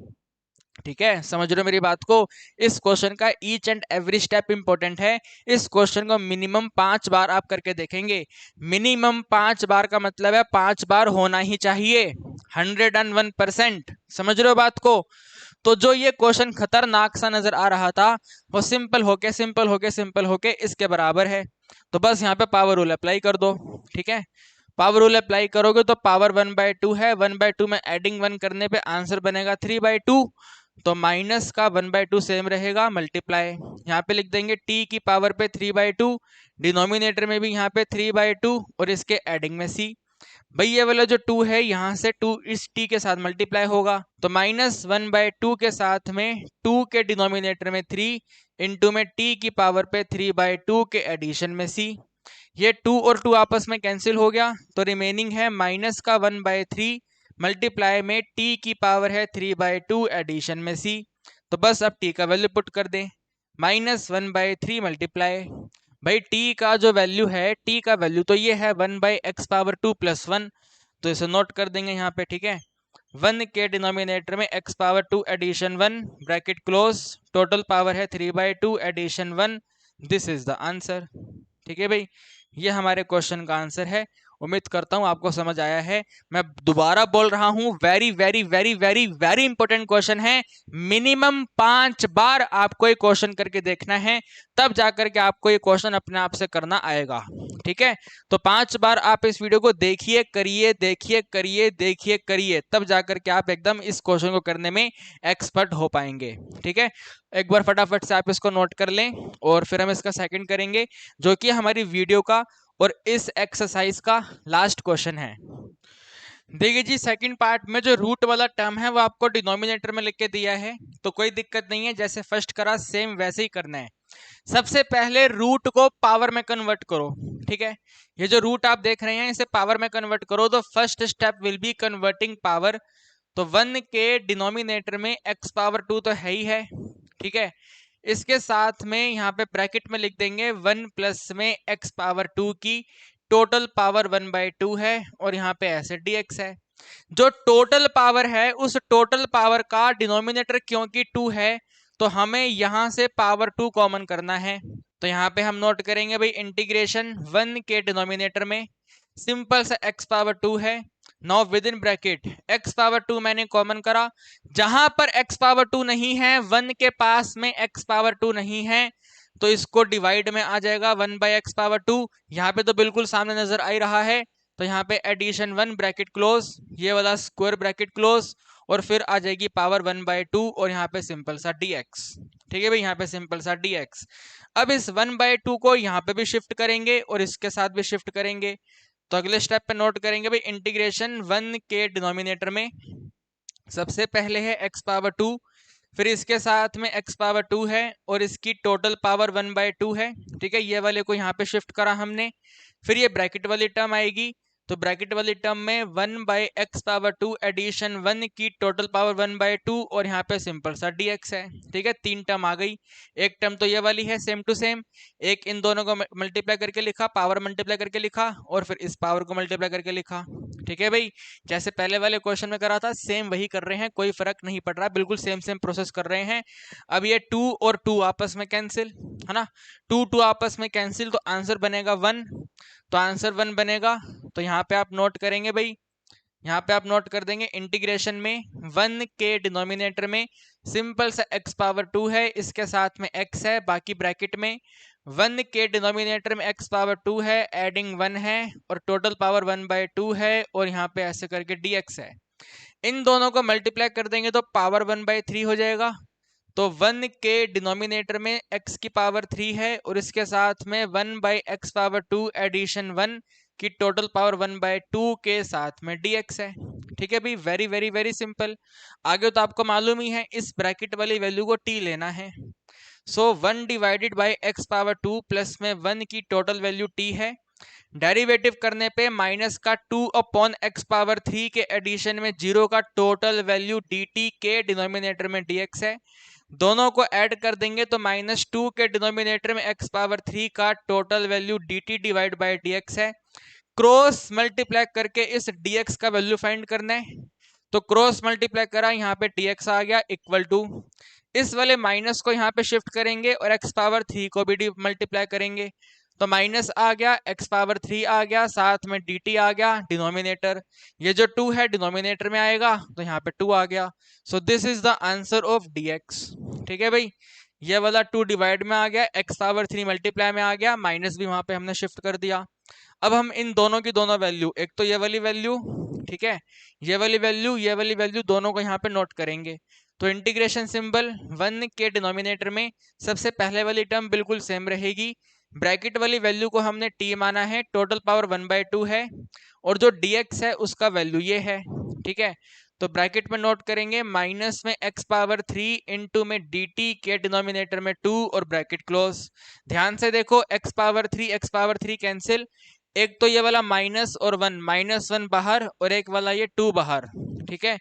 [SPEAKER 1] ठीक है, समझ रहे हो मेरी बात को। इस क्वेश्चन का each and every step important है, इस क्वेश्चन को मिनिमम 5 बार आप करके देखेंगे। मिनिमम 5 बार का मतलब है 5 बार होना ही चाहिए, 101%। समझ रहे हो बात को। तो जो ये क्वेश्चन खतरनाक सा नजर आ रहा था वो सिंपल होके सिंपल होके सिंपल होके इसके बराबर है, तो बस यहाँ पे पावर रूल अप्लाई कर दो। ठीक है, पावर रूल अप्लाई करोगे तो पावर 1/2 है, 1/2 में एडिंग 1 करने पे आंसर बनेगा 3/2, तो माइनस का 1/2 सेम रहेगा, मल्टीप्लाई यहाँ पे लिख देंगे t की पावर पे 3/2, डिनोमिनेटर में भी यहाँ पे 3/2 और इसके एडिंग में c। भाई ये वाला जो 2 है यहाँ से 2 इस t के साथ मल्टीप्लाई होगा, तो -1/2 के साथ में 2 के डिनोमिनेटर में 3 इंटू में t की पावर पे 3/2 के एडिशन में c। ये 2 और 2 आपस में कैंसिल हो गया, तो रिमेनिंग है माइनस का 1/3 मल्टीप्लाई में t की पावर है 3/2 एडिशन में c। तो बस अब t का वैल्यू पुट कर दें, -1/3 मल्टीप्लाई, भाई t का जो वैल्यू है, t का वैल्यू तो ये है 1/x पावर 2 + 1, तो इसे नोट कर देंगे यहाँ पे। ठीक है, 1 के डिनोमिनेटर में x power 2 addition 1 bracket close, total power है 3/2 addition 1, this is the answer. ठीक है भाई, ये हमारे क्वेश्चन का आंसर है। उम्मीद करता हूँ आपको समझ आया है। मैं दोबारा बोल रहा हूँ, very very very very very important question है, मिनिमम 5 बार आपको ये क्वेश्चन करके देखना है, तब जाकर के आपको ये क्वेश्चन अपने आप से करना आएगा। ठीक है, तो 5 बार आप इस वीडियो को देखिए, करिए, देखिए, करिए, देखिए, करिए, तब जाकर के आप एकदम इस क्वेश्चन को करने में एक्सपर्ट हो पाएंगे। ठीक है, एक बार फटाफट से आप इसको नोट कर लें और फिर हम इसका सेकंड करेंगे, जो कि हमारी वीडियो का और इस एक्सरसाइज का लास्ट क्वेश्चन है। देखिए जी, सेकंड पार्ट में जो रूट वाला टर्म है वो आपको डिनोमिनेटर में लिख के दिया है, तो कोई दिक्कत नहीं है, जैसे फर्स्ट करा सेम वैसे ही करना है। सबसे पहले रूट को पावर में कन्वर्ट करो, ठीक है। ये जो रूट आप देख रहे हैं इसे पावर में कन्वर्ट करो, तो first step will be converting power. तो 1 के डिनोमिनेटर में x पावर 2 तो है ही है, ठीक है। इसके साथ में यहाँ पे ब्रैकेट में लिख देंगे 1 प्लस में x पावर 2 की टोटल पावर 1/2 है, और यहाँ पे ऐसे dx है। जो टोटल पावर है उस टोटल पावर का डिनोमिनेटर क्योंकि 2 है, तो हमें यहां से पावर 2 कॉमन करना है। तो यहाँ पे हम नोट करेंगे भाई इंटीग्रेशन 1 के डिनोमिनेटर में सिंपल सा x पावर 2 है। Now with in bracket x power 2 मैंने कॉमन करा, जहां पर x पावर 2 नहीं है, 1 के पास में x पावर 2 नहीं है, तो इसको डिवाइड में आ जाएगा 1/x पावर 2। यहाँ पे तो बिल्कुल सामने नजर आ ही रहा है, तो यहाँ पे एडिशन 1 ब्रैकेट क्लोज, ये वाला स्क्वायर ब्रैकेट क्लोज, और फिर आ जाएगी पावर 1/2, और यहाँ पे सिंपल सा dx। ठीक है भाई, यहाँ पे सिंपल सा dx। अब इस 1/2 को यहाँ पे भी शिफ्ट करेंगे और इसके साथ भी शिफ्ट करेंगे। तो अगले स्टेप पे नोट करेंगे भाई इंटीग्रेशन 1 के डिनोमिनेटर में सबसे पहले है x पावर 2, फिर इसके साथ में x पावर 2 है, और इसकी टोटल पावर 1/2 है, ठीक है। ये वाले को यहाँ पे शिफ्ट करा हमने, फिर ये ब्रैकेट वाली टर्म आएगी, तो ब्रैकेट वाली टर्म में 1/x पावर 2 एडिशन 1 की टोटल पावर 1/2, और यहाँ पे सिंपल सा dx है, ठीक है। 3 टर्म आ गई, एक टर्म तो ये वाली है सेम टू सेम, एक इन दोनों को मल्टीप्लाई करके लिखा, पावर मल्टीप्लाई करके लिखा, और फिर इस पावर को मल्टीप्लाई करके लिखा, ठीक है भाई। जैसे पहले वाले क्वेश्चन में करा था सेम वही कर रहे हैं, कोई फर्क नहीं पड़ रहा, बिल्कुल सेम सेम प्रोसेस कर रहे हैं। अब ये 2 और 2 आपस में कैंसिल, है ना, 2 2 आपस में कैंसिल, तो आंसर बनेगा 1, तो आंसर 1 बनेगा। तो यहाँ पे आप नोट करेंगे भाई, यहाँ पे आप नोट कर देंगे इंटीग्रेशन में 1 के डिनोमिनेटर में सिंपल सा x पावर 2 है, इसके साथ में x है, बाकी ब्रैकेट में 1 के डिनोमिनेटर में x पावर 2 है, एडिंग 1 है, और टोटल पावर 1/2 है, और यहाँ पे ऐसे करके dx है। इन दोनों को मल्टीप्लाई कर देंगे तो पावर 1/3 हो जाएगा। तो 1 के डिनोमिनेटर में x की पावर 3 है, और इसके साथ में 1/x पावर 2 एडिशन 1 की टोटल पावर 1/2 के साथ में dx है, ठीक है भाई। Very very very simple. आगे तो आपको मालूम ही है, इस ब्रैकेट वाली वैल्यू को t लेना है। सो 1 divided by x power 2 plus में 1 की टोटल वैल्यू t है, डेरिवेटिव करने पे माइनस का 2/x पावर 3 के एडिशन में 0 का टोटल वैल्यू dt के डिनोमिनेटर में dx है। दोनों को ऐड कर देंगे तो -2 के डिनोमिनेटर में x पावर 3 का total value dt divide by dx है। क्रॉस मल्टीप्लाई करके इस dx का वैल्यू फाइंड करना है, तो क्रॉस मल्टीप्लाई करा, यहाँ पे dx आ गया इक्वल टू, इस वाले माइनस को यहाँ पे शिफ्ट करेंगे और x पावर 3 को भी मल्टीप्लाई करेंगे, तो माइनस आ गया, x पावर 3 आ गया, साथ में dt आ गया डिनोमिनेटर, ये जो 2 है डिनोमिनेटर में आएगा, तो यहाँ पे 2 आ गया। So this is the answer of dx, ठीक है भाई। ये वाला 2 डिवाइड में आ गया, x पावर 3 मल्टीप्लाई में आ गया, माइनस भी वहां पे हमने शिफ्ट कर दिया। अब हम इन दोनों की दोनों वैल्यू, एक तो ये वाली वैल्यू, ठीक है, ये वाली वैल्यू, ये वाली वैल्यू, दोनों को यहाँ पे नोट करेंगे। तो इंटीग्रेशन सिंबल 1 के डिनोमिनेटर में सबसे पहले वाली टर्म बिल्कुल सेम रहेगी, ब्रैकेट वाली वैल्यू को हमने t माना है, टोटल पावर 1/2 है, और जो dx है उसका वैल्यू ये है, ठीक है। तो ब्रैकेट में नोट करेंगे माइनस में x पावर 3 इंटू में dt के डिनोमिनेटर में 2, और ब्रैकेट क्लोज। ध्यान से देखो, x पावर 3 कैंसिल, एक तो ये वाला माइनस और 1, -1 बाहर, और एक वाला ये 2 बाहर, ठीक है।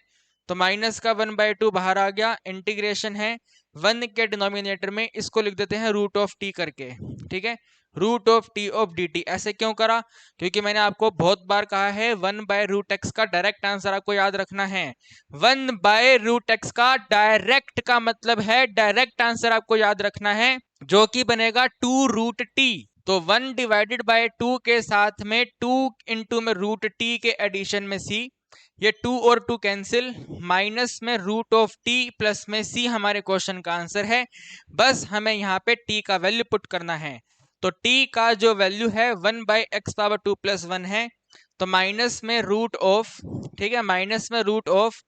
[SPEAKER 1] तो माइनस का 1/2 बाहर आ गया, इंटीग्रेशन है 1 के डिनोमिनेटर में, इसको लिख देते हैं रूट ऑफ टी करके, ठीक है, root of T of D T. ऐसे क्यों करा, क्योंकि मैंने आपको बहुत बार कहा है 1/√x का डायरेक्ट आंसर आपको याद रखना है। 1/√x का डायरेक्ट का मतलब है डायरेक्ट आंसर आपको याद रखना है, जो कि बनेगा 2√t। तो 1 डिवाइडेड बाय 2 के साथ में 2 इंटू में रूट टी के एडिशन में c, ये 2 और 2 कैंसिल, माइनस में रूट ऑफ टी प्लस में c हमारे क्वेश्चन का आंसर है। बस हमें यहाँ पे t का वैल्यू पुट करना है, तो t का जो वैल्यू है 1/x पावर 2 प्लस 1 है, तो माइनस में रूट ऑफ, ठीक है, माइनस में रूट ऑफ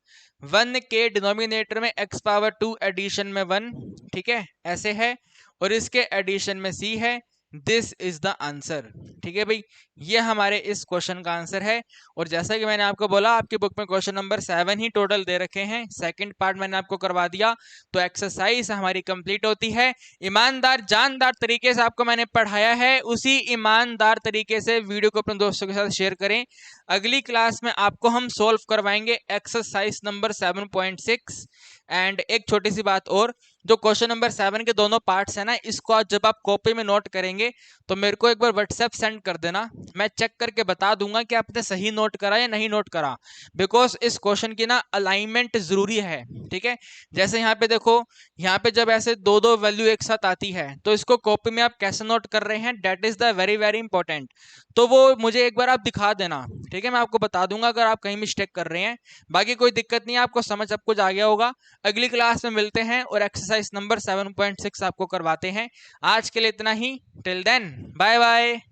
[SPEAKER 1] 1 के डिनोमिनेटर में x पावर 2 एडिशन में 1, ठीक है, ऐसे है, और इसके एडिशन में c है, दिस इज द आंसर। ठीक है भाई, ये हमारे इस क्वेश्चन का आंसर है। और जैसा कि मैंने आपको बोला, आपकी बुक में क्वेश्चन नंबर 7 ही टोटल दे रखे हैं, सेकंड पार्ट मैंने आपको करवा दिया, तो एक्सरसाइज हमारी कंप्लीट होती है। ईमानदार जानदार तरीके से आपको मैंने पढ़ाया है, उसी ईमानदार तरीके से वीडियो को अपने दोस्तों के साथ शेयर करें। अगली क्लास में आपको हम सोल्व करवाएंगे एक्सरसाइज नंबर 7.6। एंड एक छोटी सी बात और, जो क्वेश्चन नंबर 7 के दोनों पार्ट्स है ना, इसको आज जब आप कॉपी में नोट करेंगे तो मेरे को एक बार व्हाट्सएप सेंड कर देना, मैं चेक करके बता दूंगा कि आपने सही नोट करा या नहीं नोट करा। बिकॉज इस क्वेश्चन की ना अलाइनमेंट जरूरी है। ठीक है, जैसे यहाँ पे देखो, यहाँ पे जब ऐसे दो दो वैल्यू एक साथ आती है तो इसको कॉपी में आप कैसे नोट कर रहे हैं, that is the very very important. तो वो मुझे एक बार आप दिखा देना। ठीक है, मैं आपको बता दूंगा अगर आप कहीं मिस्टेक कर रहे हैं। बाकी कोई दिक्कत नहीं है, आपको समझ सब कुछ आ गया होगा। अगली क्लास में मिलते हैं और एक्सरसाइज नंबर 7.6 आपको करवाते हैं। आज के लिए इतना ही। Till then bye bye.